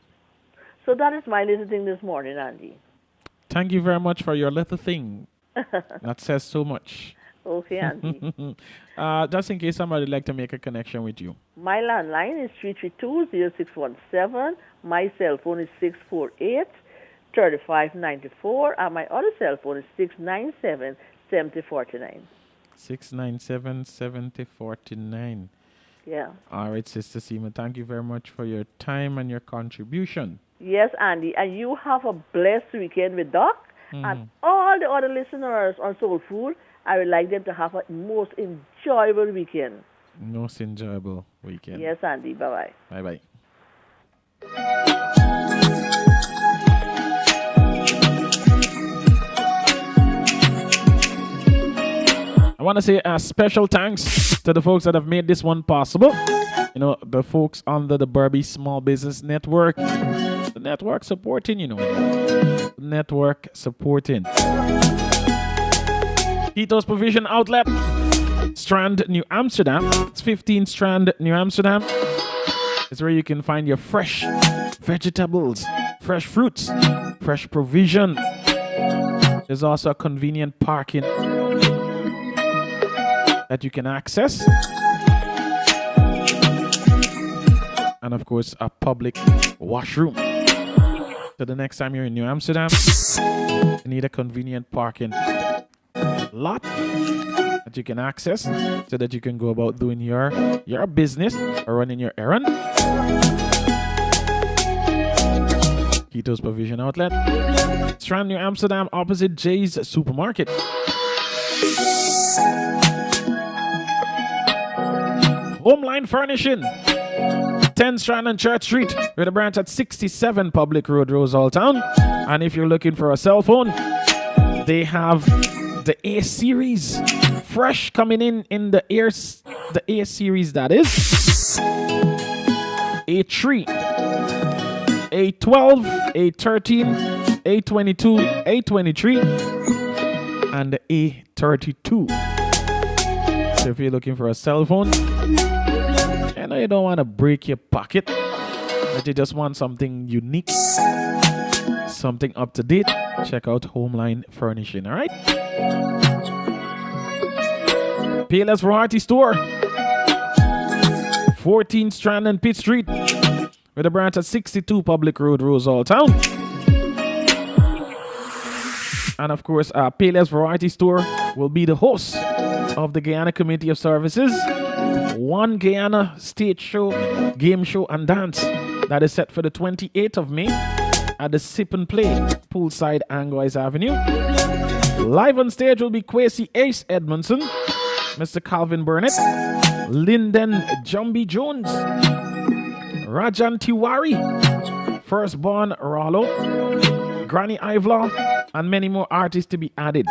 So that is my little thing this morning, Andy. Thank you very much for your little thing. That says so much. Okay, Auntie. Just in case somebody would like to make a connection with you. My landline is 332-0617. My cell phone is 648-3594. And my other cell phone is 697-7049. 697-7049. Yeah. All right, Sister Seema, thank you very much for your time and your contribution. Yes, Andy. And you have a blessed weekend with Doc. And all the other listeners on Soul Food, I would like them to have a most enjoyable weekend. Most enjoyable weekend. Yes, Andy. Bye-bye. Bye-bye. I want to say a special thanks to the folks that have made this one possible. You know, the folks under the Burby Small Business Network. The network supporting, you know. The network supporting. Tito's Provision Outlet, Strand, New Amsterdam. It's 15 Strand, New Amsterdam. It's where you can find your fresh vegetables, fresh fruits, fresh provision. There's also a convenient parking that you can access. And of course, a public washroom. So the next time you're in New Amsterdam, you need a convenient parking lot that you can access so that you can go about doing your business or running your errand. Tito's Provision Outlet, Strand, New Amsterdam, opposite Jay's Supermarket. Homeline Furnishing, 10 Strand and Church Street, with a branch at 67 Public Road, Rosal Town. And if you're looking for a cell phone, they have the A series, fresh coming in the A series, that is A3, A12, A13, A22, A23, and the A32. So if you're looking for a cell phone, I know you don't want to break your pocket, but you just want something unique, something up to date, check out Homeline Furnishing, all right? Payless Variety Store, 14 Strand and Pitt Street, with a branch at 62 Public Road, Rosal Town. And of course, Payless Variety Store will be the host of the Guyana Committee of Services One Guyana Stage Show, Game Show and Dance that is set for the 28th of May at the Sip and Play, Poolside, Angois Avenue. Live on stage will be Kwesi Ace Edmondson, Mr. Calvin Burnett, Lyndon Jumby Jones, Rajan Tiwari, Firstborn Rollo, Granny Ivelaw, and many more artists to be added.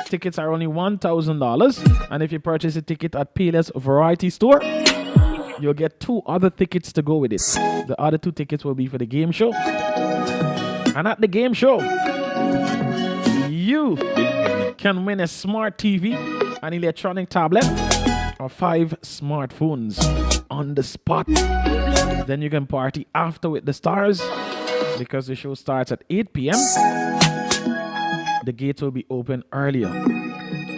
Tickets are only $1,000, and if you purchase a ticket at Payless Variety Store, you'll get 2 other tickets to go with it. The other 2 tickets will be for the game show. And at the game show, you can win a smart TV, an electronic tablet, or 5 smartphones on the spot. Then you can party after with the stars, because the show starts at 8 p.m. The gates will be open earlier.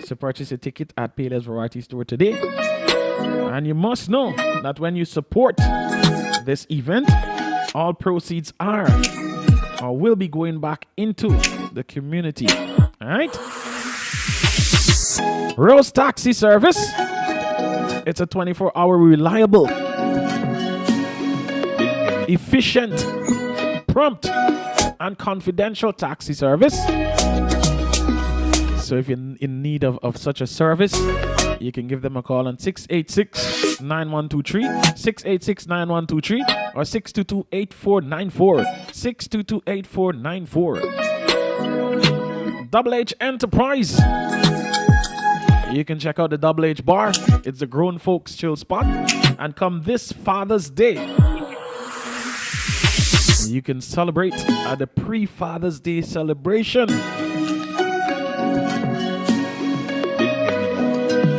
So purchase a ticket at Payless Variety Store today. And you must know that when you support this event, all proceeds are or will be going back into the community. All right? Rose Taxi Service. It's a 24-hour reliable, efficient, prompt, and confidential taxi service. So if you're in need of such a service, you can give them a call on 686-9123, 686-9123, or 622-8494, 622-8494. Double H Enterprise. You can check out the Double H Bar. It's a grown folks chill spot. And come this Father's Day, you can celebrate at the pre-Father's Day celebration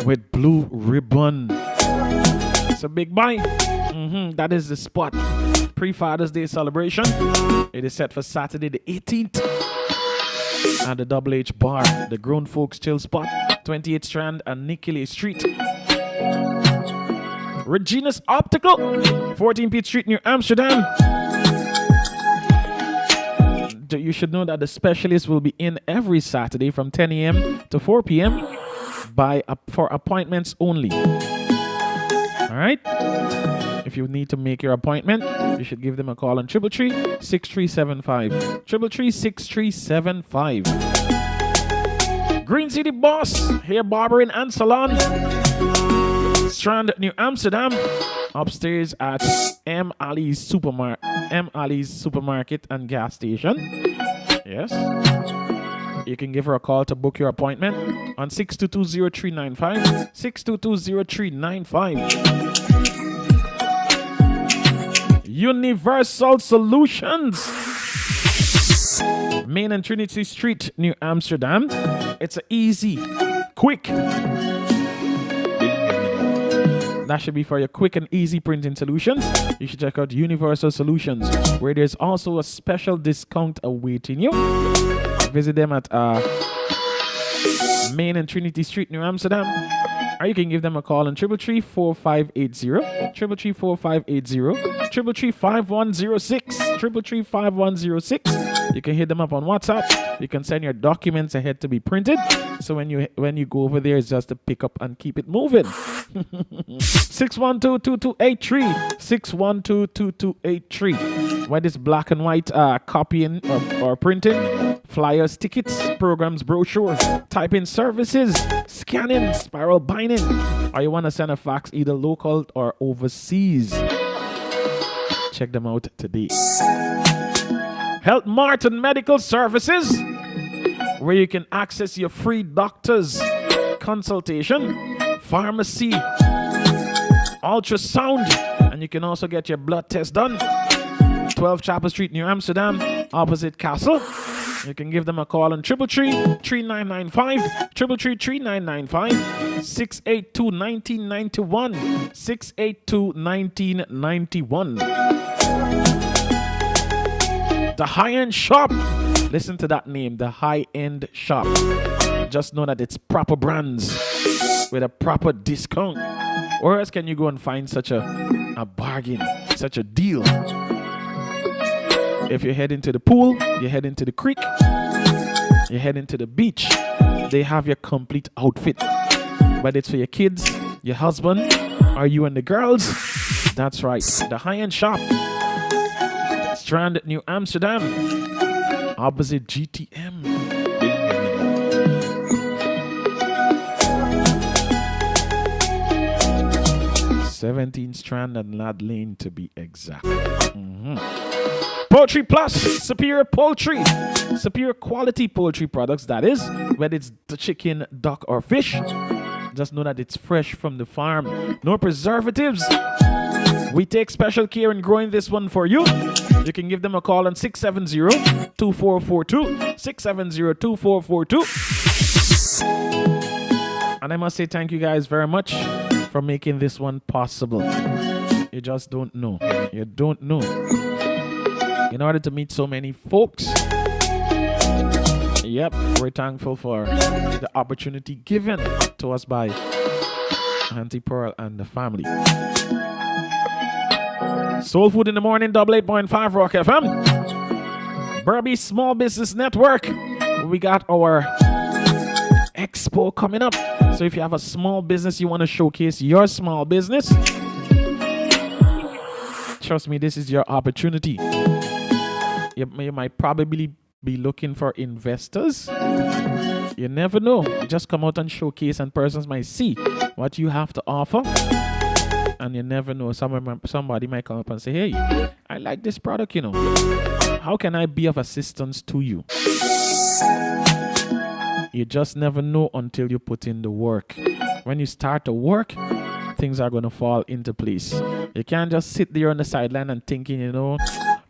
with Blue Ribbon. It's a big buy. That is the spot. Pre-Father's Day celebration. It is set for Saturday the 18th. at the Double H Bar, the Grown Folks Chill Spot, 28th Strand and Nicolay Street. Regina's Optical, 14 Pitt Street, New Amsterdam. You should know that the specialist will be in every Saturday from 10 a.m. to 4 p.m. For appointments only. All right? If you need to make your appointment, you should give them a call on 333-6375. 333-6375. Green City Boss, hair barbering and salon. Strand, New Amsterdam. Upstairs at M. Ali's Supermarket and gas station. Yes. You can give her a call to book your appointment on 622-0395. 622-0395. Universal Solutions. Main and Trinity Street, New Amsterdam. It's easy, quick. That should be for your quick and easy printing solutions. You should check out Universal Solutions, where there's also a special discount awaiting you. Visit them at Main and Trinity Street, New Amsterdam. Or you can give them a call on 333-4580, 333-4580, 333-5106, 333-5106. You can hit them up on WhatsApp. You can send your documents ahead to be printed. So when you go over there, it's just to pick up and keep it moving. 612-2283, 612-2283. Whether it's black and white copying or printing, flyers, tickets, programs, brochures, typing services, scanning, spiral binding, or you want to send a fax either local or overseas. Check them out today. Health Martin Medical Services, where you can access your free doctor's consultation, pharmacy, ultrasound, and you can also get your blood test done. 12 Chapel Street, New Amsterdam, opposite Castle. You can give them a call on 333-3995, 333-3995, 682-1991, 682-1991. The High-End Shop. Listen to that name, the High-End Shop. Just know that it's proper brands with a proper discount. Where else can you go and find such a bargain, such a deal? If you head into the pool, you head into the creek, you head into the beach, they have your complete outfit. Whether it's for your kids, your husband, or you and the girls, that's right. The High-End Shop. Strand, New Amsterdam, opposite GTM. 17th Strand and Lad Lane to be exact. Poultry Plus, superior poultry, superior quality poultry products, that is, whether it's the chicken, duck, or fish. Just know that it's fresh from the farm. No preservatives. We take special care in growing this one for you. You can give them a call on 670-2442, 670-2442. And I must say thank you guys very much for making this one possible. You just don't know. You don't know. In order to meet so many folks, yep, we're thankful for the opportunity given to us by Auntie Pearl and the family. Soul Food in the Morning, 88.5 Rock FM. Burby Small Business Network. We got our expo coming up. So if you have a small business, you want to showcase your small business, trust me, this is your opportunity. You might probably be looking for investors. You never know. You just come out and showcase and persons might see what you have to offer. And you never know, somebody might come up and say, hey, I like this product, you know. How can I be of assistance to you? You just never know until you put in the work. When you start to work, things are going to fall into place. You can't just sit there on the sideline and thinking, you know,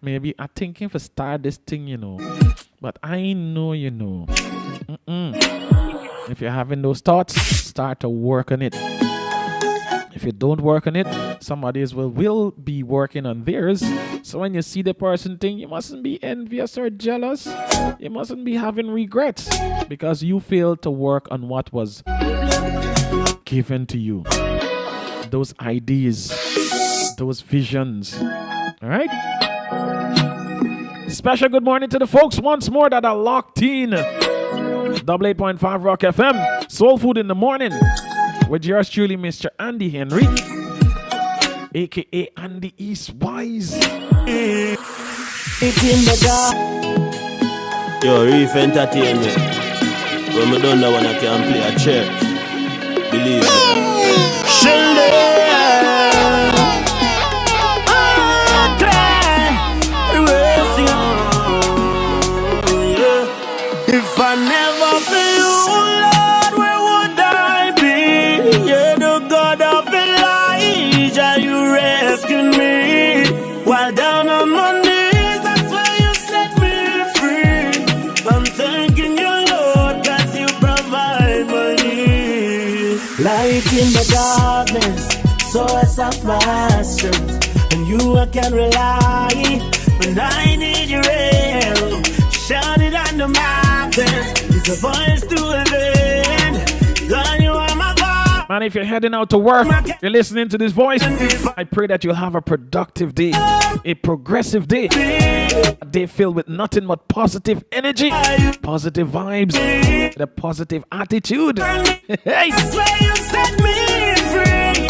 maybe I'm thinking for start this thing, you know. But I know, you know. If you're having those thoughts, start to work on it. If you don't work on it, somebody else will be working on theirs. So when you see the person thing, you mustn't be envious or jealous. You mustn't be having regrets because you failed to work on what was given to you. Those ideas, those visions. All right? Special good morning to the folks once more that are locked in. 88.5 Rock FM. Soul Food in the Morning. With yours truly, Mr. Andy Henry, aka Andy East Wise. Yo, Reef Entertainment. When we done that one, I can play a church. Believe me. If I never feel you, Lord, where would I be? You're the God of Elijah, you rescued me. While down on my knees, that's why you set me free. I'm thanking you, Lord, cause you provide my needs. Light in the darkness, source of my strength. And you I can rely when I need your help. Shout it on the mountains, it's a voice to heaven. God, you are my God. Man, if you're heading out to work, you're listening to this voice, I pray that you'll have a productive day, a progressive day, a day filled with nothing but positive energy, positive vibes, and a positive attitude. Hey! That's where you set me free.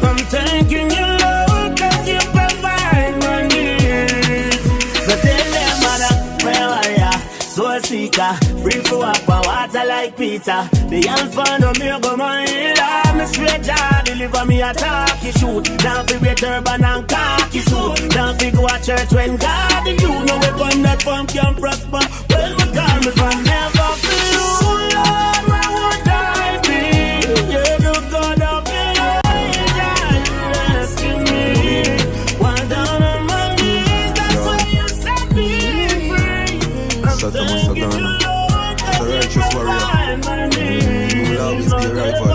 I'm thanking you, Lord, cause you provide my needs. So tell them, mother, where are ya? Soul seeker, free for up and water like Peter. The Alpha and Omega, my healer. Me straight jaw, deliver me a talkie shoot. Now fi wear turban and khaki suit. Now fi go a church when God in you. No weapon that form can prosper. Well, me call me from never feel you, Lord, where would I be? You're the God of Elijah, you rescue me. While down on my knees, that's why you set me free. I'm thanking you, Lord, cause you provide my needs. You will always be a rival.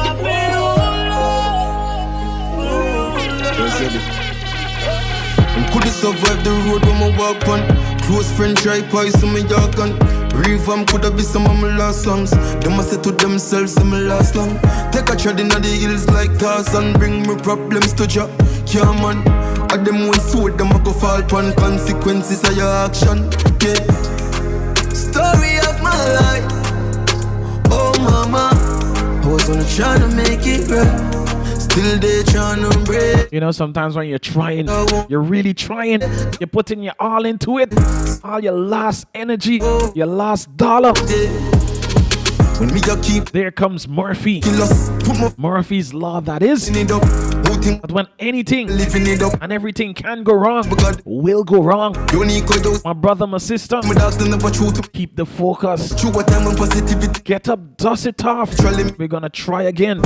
Could survive the road when I walk on? Close friend try poison me dog on. Revamp could have been some of my last songs. They must say to themselves in my last long. Take a tread in the hills like Tarzan. Bring me problems to Jah, yeah man. At them one sword, them a go fall upon consequences of your action. Yeah. Story of my life. Oh mama, I was gonna try to make it right. Still they trying to break. You know, sometimes when you're trying, you're really trying, you're putting your all into it, all your last energy, your last dollar. When me a keep, there comes Murphy. Murphy's law, that is. But when anything and everything can go wrong, will go wrong. My brother, my sister, keep the focus. Get up, dust it off. We're gonna try again.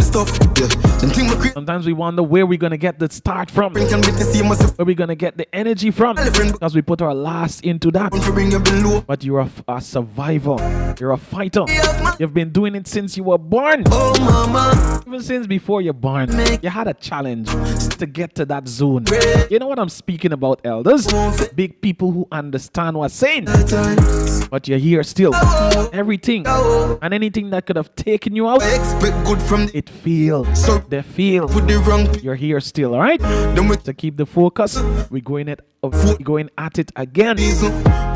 Sometimes we wonder where we're gonna get the start from, where we're gonna get the energy from, because we put our last into that. But you're a survivor. You're a fighter. You've been doing it since you were born. Oh mama, even since before you're born, you had a challenge to get to that zone. You know what I'm speaking about, elders? Big people who understand what's saying. But you're here still. Everything and anything that could have taken you out, it feels. They feel. You're here still, all right? To keep the focus, we're going at it again.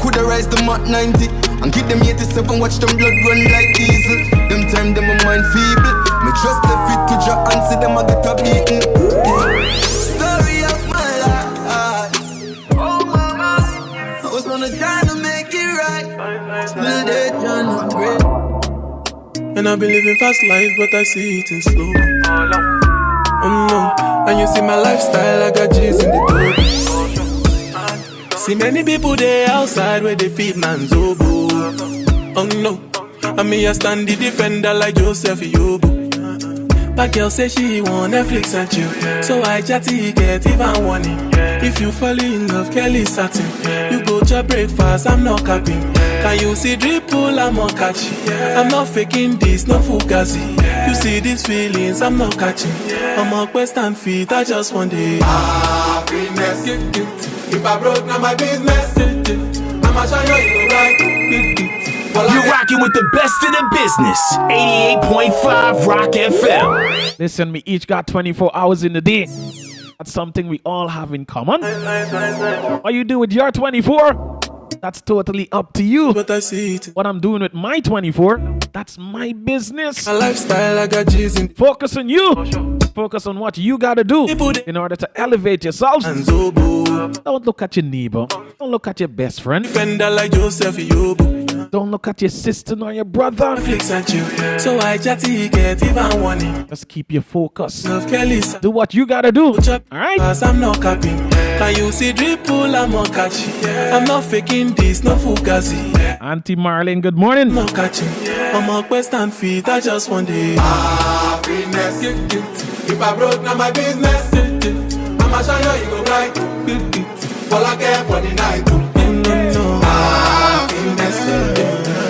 Could I rise them at 90 and keep them 87, watch them blood run like diesel. Them time them a mind feeble. Me just left it to Jah and see them a get a beating. Story of my life. Oh mama, I was gonna try to make it right. Still they trying to break. And I've been living fast life, but I see it in slow. Oh no, and you see my lifestyle, I got G's in the door. See many people there outside where they feed man's oboe. Oh no, and me a stand the defender like Joseph Yobo. My girl say she want Netflix and chill, so I chatty get even warning. If you fall in love, Kelly satin. You go to breakfast, I'm not capping. Can you see dripple, I'm not catching. I'm not faking this, no fugazi. You see these feelings, I'm not catching. I'm a quest and feet, I just want it. Happiness. If I broke, now my business. I'ma show you go right. You're rocking with the best in the business. 88.5 Rock FM. Listen, we each got 24 hours in the day. That's something we all have in common. What you do with your 24? That's totally up to you. But I see it. What I'm doing with my 24, that's my business. A lifestyle, I got G's in. Focus on you. Focus on what you gotta do in order to elevate yourself. Don't look at your neighbor. Don't look at your best friend. Like Joseph, don't look at your sister nor your brother. So I chatty get even warning. Just keep your focus. Do what you gotta do. Alright? I'm not capping. Can you see dripple? I'm not catching. I'm not faking this, no fugazi. Auntie Marlene, good morning. Not catching. I'm a quest and feet, I just want it. Happiness. If I broke, now my business. I'ma show you go right. All I care for the night. Happiness.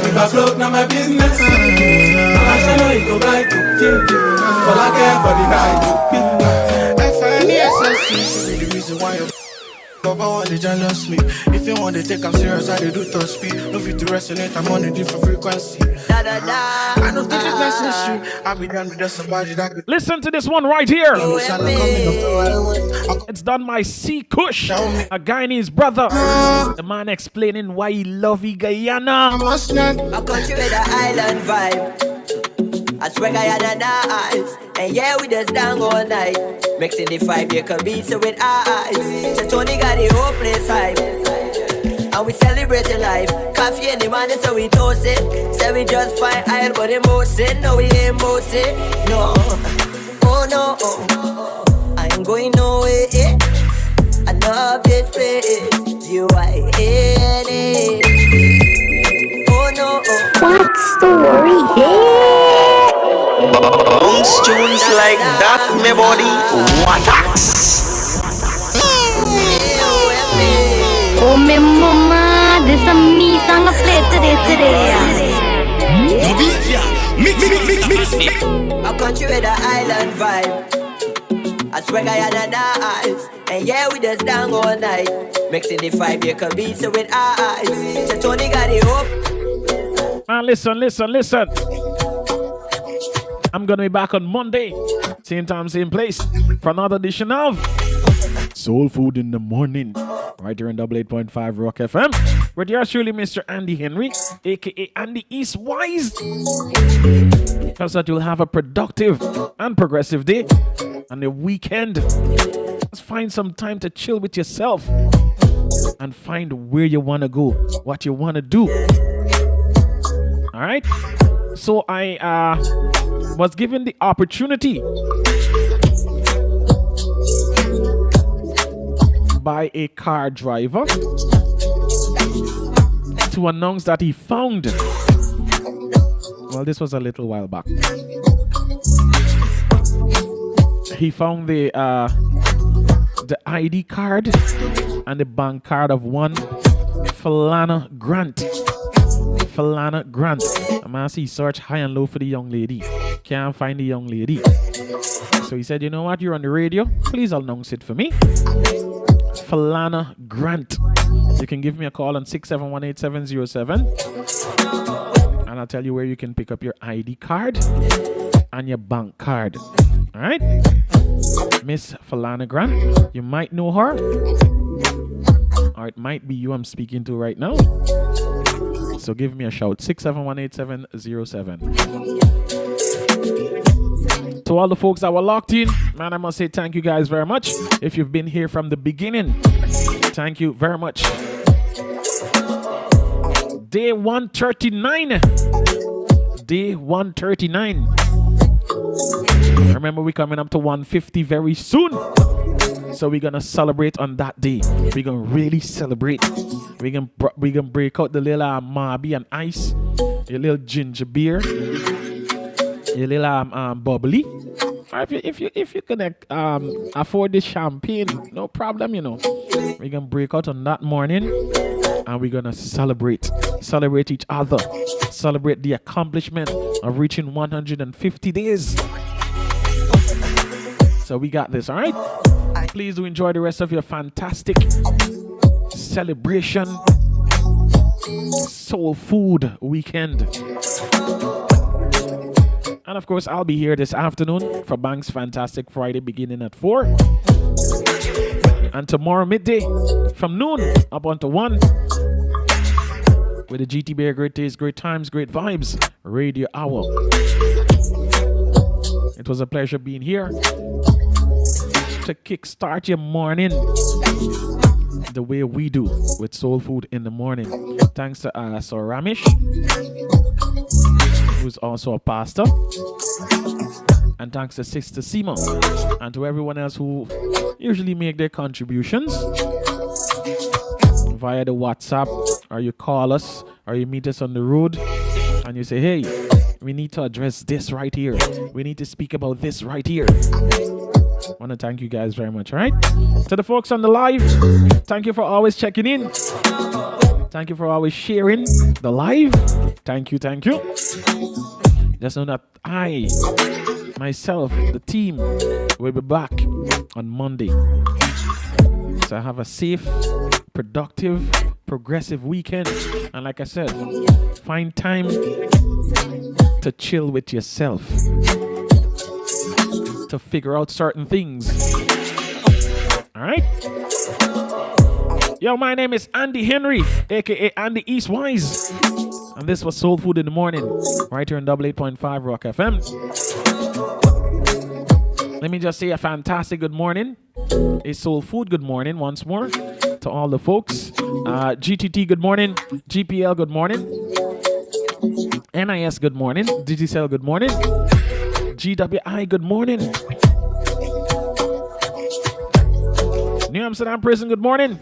If I broke, now my business. I'ma show you go right. All I care for the night. FNESSC, the reason why you cover all the jealous me. If you want to take I'm serious, I do top speed. No fit to resonate, I'm on a different frequency. I don't think it's necessary. I'll be done with just somebody that could. Listen to this one right here. It's done by C. Kush, a Guyanese brother. The man explaining why he love Guyana. I country with the island vibe. I swear Guyana nice. And yeah, we just down all night. Mixing the 5-year Caribbean with eyes. So Tony got the whole place hype. And we celebrating life. Coffee in the morning, so we toast it. Say we just fine aisle, but emotion. No, we ain't mostly. No. Oh no. I ain't going nowhere. I love this place. You are in it. Oh no. What's the worry here? Bounce tunes like that, my body. What? Oh, my mama, this a me song I play today. A country with the island vibe. I swear Guyana nice. And yeah, we just down all night. Mixing the 5-year Caribbean with eyes. So Tony got it up. Man, listen. I'm gonna be back on Monday, same time, same place, for another edition of Soul Food in the Morning, right here in 88.5 Rock FM. With yours truly, Mr. Andy Henry, aka Andy Eastwise. Because that you'll have a productive and progressive day and a weekend. Just find some time to chill with yourself and find where you want to go, what you want to do. All right. So I was given the opportunity by a car driver to announce that he found, well, this was a little while back. He found the ID card and the bank card of one Falana Grant. I'm gonna see search high and low for the young lady. Can't find the young lady. So he said, you know what, you're on the radio, please announce it for me. Falana Grant. You can give me a call on 6718707 and I'll tell you where you can pick up your ID card and your bank card. Alright? Miss Falana Grant. You might know her, or it might be you I'm speaking to right now. So give me a shout, 6718707. To all the folks that were locked in, man, I must say thank you guys very much. If you've been here from the beginning, thank you very much. Day 139. Day 139. Remember, we're coming up to 150 very soon. So we're gonna celebrate on that day. We're gonna really celebrate. We're gonna break out the little Marby and ice, your little ginger beer, your little bubbly, if you can afford this champagne, no problem, you know. We're gonna break out on that morning and we're gonna celebrate each other, celebrate the accomplishment of reaching 150 days. So we got this, all right? Please do enjoy the rest of your fantastic celebration soul food weekend. And of course, I'll be here this afternoon for Bank's Fantastic Friday beginning at 4. And tomorrow midday from noon up until 1 with the GTB Great Days, Great Times, Great Vibes Radio Hour. It was a pleasure being here to kickstart your morning the way we do with soul food in the morning. Thanks to Sir Ramesh, who's also a pastor, and thanks to Sister Seema, and to everyone else who usually make their contributions via the WhatsApp, or you call us, or you meet us on the road, and you say, hey, we need to address this right here. We need to speak about this right here. I want to thank you guys very much, all right? To the folks on the live, thank you for always checking in. Thank you for always sharing the live. Thank you. Just know that I, myself, the team, will be back on Monday. So have a safe, productive, progressive weekend. And like I said, find time to chill with yourself, to figure out certain things. All right? Yo, my name is Andy Henry, aka Andy Eastwise, and this was Soul Food in the Morning, right here on 88.5 Rock FM. Let me just say a fantastic good morning, a Soul Food good morning once more to all the folks. GTT good morning, GPL good morning, NIS good morning, Digicel good morning, GWI good morning, New Amsterdam Prison good morning,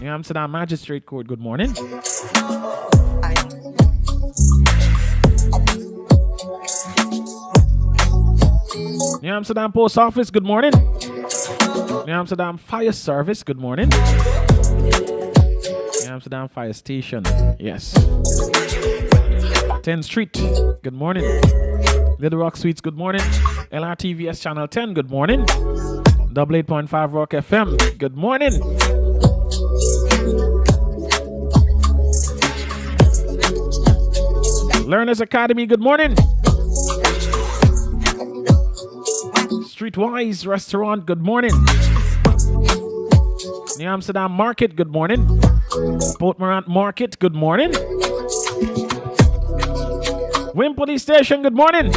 New Amsterdam Magistrate Court good morning, New Amsterdam Post Office good morning, New Amsterdam Fire Service good morning, New Amsterdam Fire Station, yes, 10th Street good morning, Little Rock Suites good morning, LRTVS Channel 10 good morning, 88.5 Rock FM good morning, Learners Academy good morning, Streetwise Restaurant good morning, New Amsterdam Market good morning, Port Morant Market good morning, Wim Police Station good morning,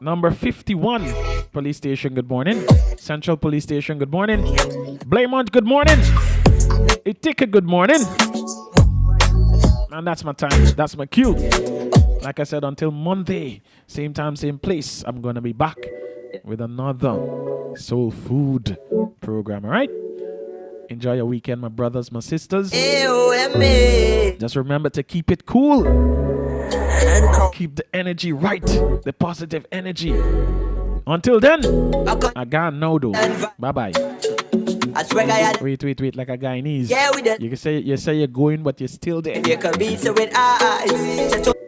number 51 Police Station good morning, Central Police Station good morning, Blaymont good morning, Itika good morning. And that's my time, that's my cue. Like I said, until Monday, same time, same place, I'm gonna be back with another soul food program. All right, enjoy your weekend, my brothers, my sisters. Just remember to keep it cool, keep the energy right, the positive energy. Until then, I got no do. Bye bye. Wait, like a Guyanese. Yeah, you say you're going, but you're still there.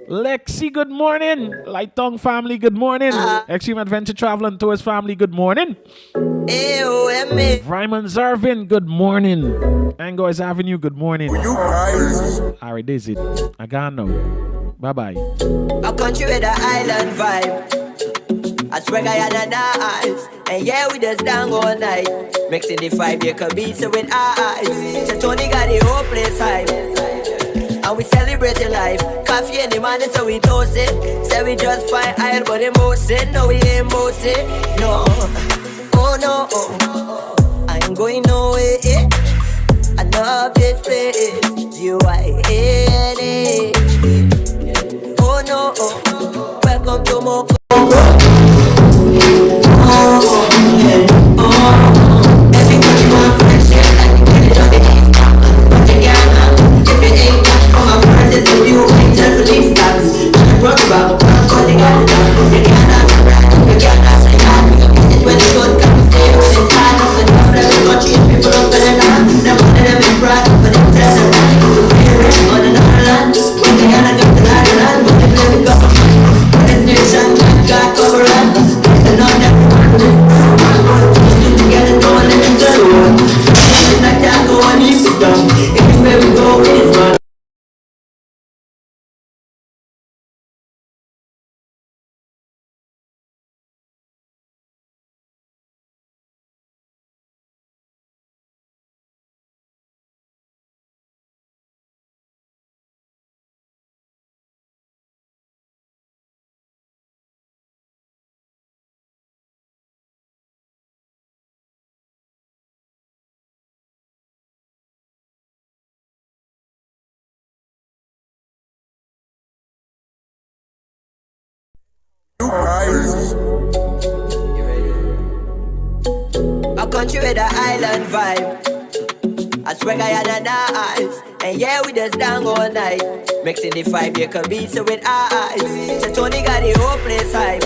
Lexi, good morning. Light Tongue family, good morning. Extreme Adventure Travel and Tours family, good morning. Ryman Zervin, good morning. Angos Avenue, good morning. Alright, this is it. I got no. Bye bye. A country with an island vibe. I swear I had an eyes. And yeah, we just down all night. Mixing the 5-year beats with eyes. So Tony got the whole place hype. And we celebrate your life. Coffee in the morning, so we toast it. Say we just fine aisle, but emotion. No, we ain't boasting. No. Oh no. I ain't going nowhere. I love this place. You are in it. Oh no. Welcome to Moko. Everybody want friendship, like you get it on the East Coast. But you can't, if it ain't got from my friends, it's a few ain't just release stocks. Rock about, calling out the stuff. Everywhere we go, we just run. A country with an island vibe. I swear I had an eyes. And yeah, we just down all night. Mixing the 5-acre beats with eyes. So Tony got the whole place hype.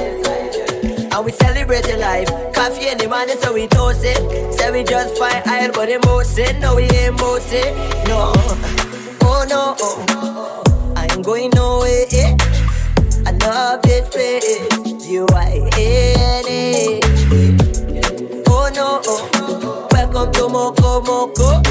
And we celebrate life. Coffee in the morning, so we toast it. Say we just fine iron, but emotion. No, we ain't motion. No. Oh no. I ain't going nowhere. I love this place. U-I-N-A. Oh no, welcome to Moko Moko.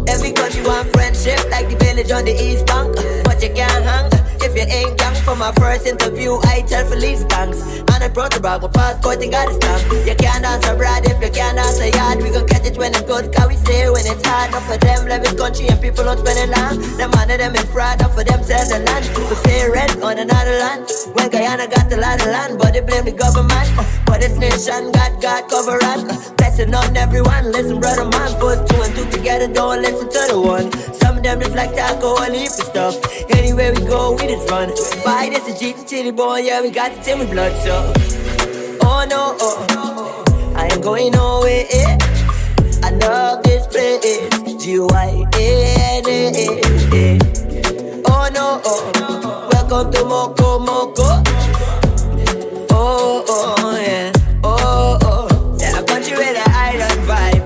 Every country want friendship like the village on the East Bank. But you can't hang if you ain't young. For my first interview, I tell police thanks. And I brought the bag, my passport and got a stamp. You can't dance abroad if you can't dance a yard. We gon' catch it when it's good, cause we say when it's hard. Not for them, live in country and people don't spend it long. Them man of them is fraud, not for them sell the land. To pay rent on another land. When Guyana got a lot of land, but they blame the government. But this nation got God covered. Blessing on everyone, listen brother man. Put 2 and 2 together, don't listen to the one. Some of them just like alcohol and heap of stuff. Anywhere we go, we just run. Buy this a G to Chitty boy, yeah, we got the Timmy blood, so. Oh no, I ain't going nowhere. I love this place. G-Y-N-A. Oh no, welcome to Moko Moko. Yeah. Yeah, a country with an island vibe.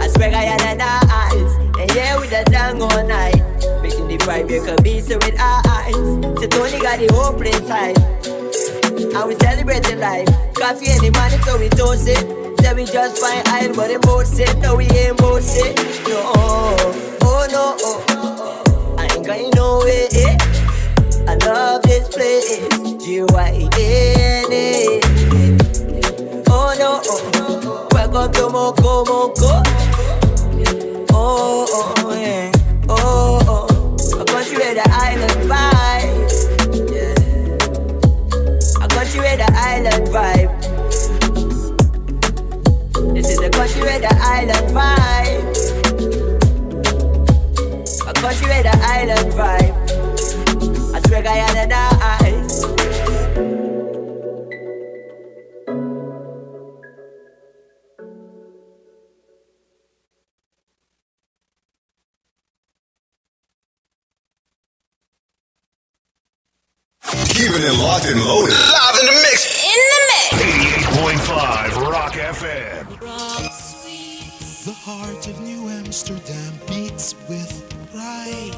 I swear I had an eyes. And yeah, we just down all night. Mixing the 5-acre beats with eyes. So Tony got the whole place hype. And we celebrating life. Coffee in the morning, so we toast it. Say we just fine iron, but emotion. No, we ain't motion. No, oh no, I ain't going nowhere. I love this place. G-Y-N-A. Oh no, welcome to Moko Moko. Yeah. A country with the island vibe. Yeah. A country with the island vibe. This is a country with the island vibe. A country with the island vibe. I swear I had an eyes. Keeping it locked and loaded. Live in the mix. In the mix. 88.5 Rock FM. The heart of New Amsterdam beats with pride.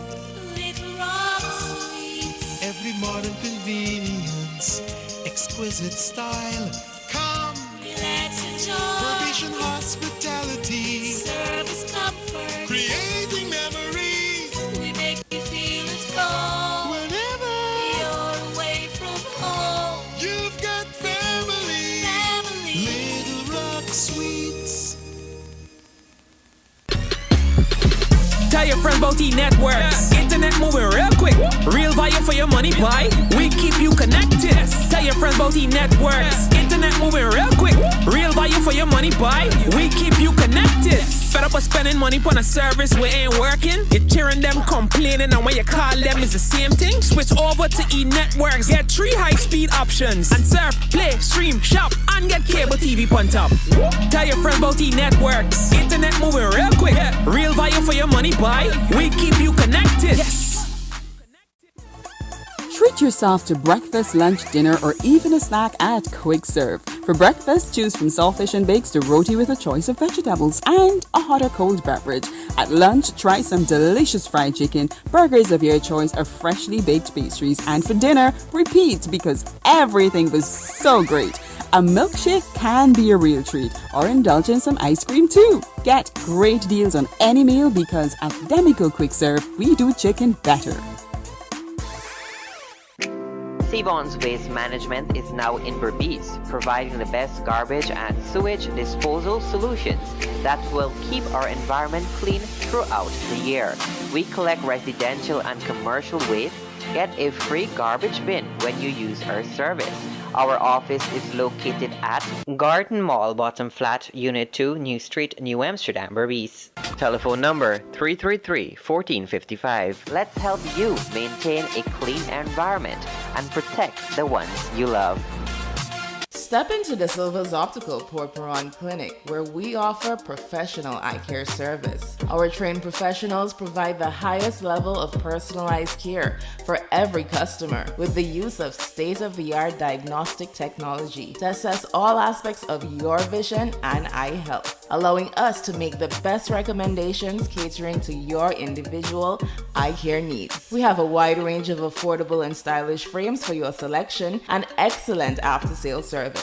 Little rock sweets. Every modern convenience, exquisite style. Come, let's enjoy. Provision hospitality. Service comfort. Creating memories. We make you feel at home. Whenever you're away from home. You've got family. Little Rock Sweets. Tell your friends about E-Networks. Internet moving real quick. Real value for your money, boy. We keep you connected. Tell your friends about E-Networks. Internet moving real quick. Real value for your money, boy. We keep you connected. Fed up of spending money on a service we ain't working. You're cheering them complaining, and when you call them it's the same thing. Switch over to E-Networks. Get 3 high-speed options and surf, play, stream, shop, and get cable TV on top. Tell your friends about E-Networks. Internet moving real quick. Real value for your money, boy. We keep you connected. Yes. Treat yourself to breakfast, lunch, dinner, or even a snack at Quick Serve. For breakfast, choose from saltfish and bakes to roti with a choice of vegetables and a hot or cold beverage. At lunch, try some delicious fried chicken, burgers of your choice, or freshly baked pastries. And for dinner, repeat because everything was so great. A milkshake can be a real treat, or indulge in some ice cream too. Get great deals on any meal because at Demico Quick Serve, we do chicken better. Savon's Waste Management is now in Berbice, providing the best garbage and sewage disposal solutions that will keep our environment clean throughout the year. We collect residential and commercial waste. Get a free garbage bin when you use our service. Our office is located at Garden Mall, Bottom Flat, Unit 2, New Street, New Amsterdam, Berbice. Telephone number 333-1455. Let's help you maintain a clean environment and protect the ones you love. Step into the Silva's Optical Port Moran Clinic, where we offer professional eye care service. Our trained professionals provide the highest level of personalized care for every customer with the use of state-of-the-art diagnostic technology to assess all aspects of your vision and eye health, allowing us to make the best recommendations catering to your individual eye care needs. We have a wide range of affordable and stylish frames for your selection and excellent after-sales service.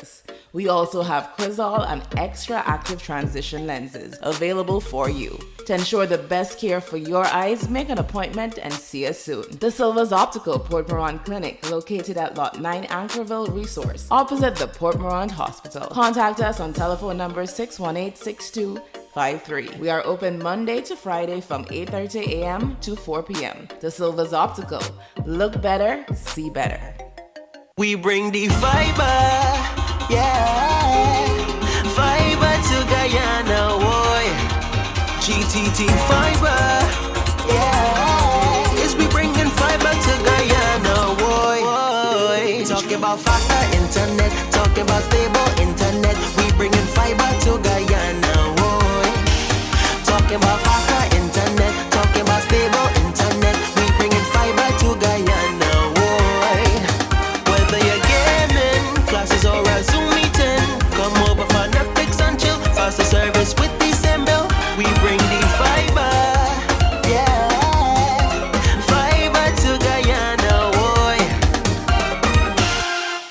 We also have Crizal and extra active transition lenses available for you. To ensure the best care for your eyes, make an appointment and see us soon. The Silva's Optical Port Moran Clinic, located at Lot 9 Anchorville Resource, opposite the Port Moran Hospital. Contact us on telephone number 618-6253. We are open Monday to Friday from 8:30 a.m. to 4 p.m. The Silva's Optical. Look better, see better. We bring the fiber, yeah. Fiber to Guyana, boy. GTT fiber, yeah. Is we bringing fiber to Guyana, boy. Talking about faster internet, talking about stable internet. We bringing fiber to Guyana.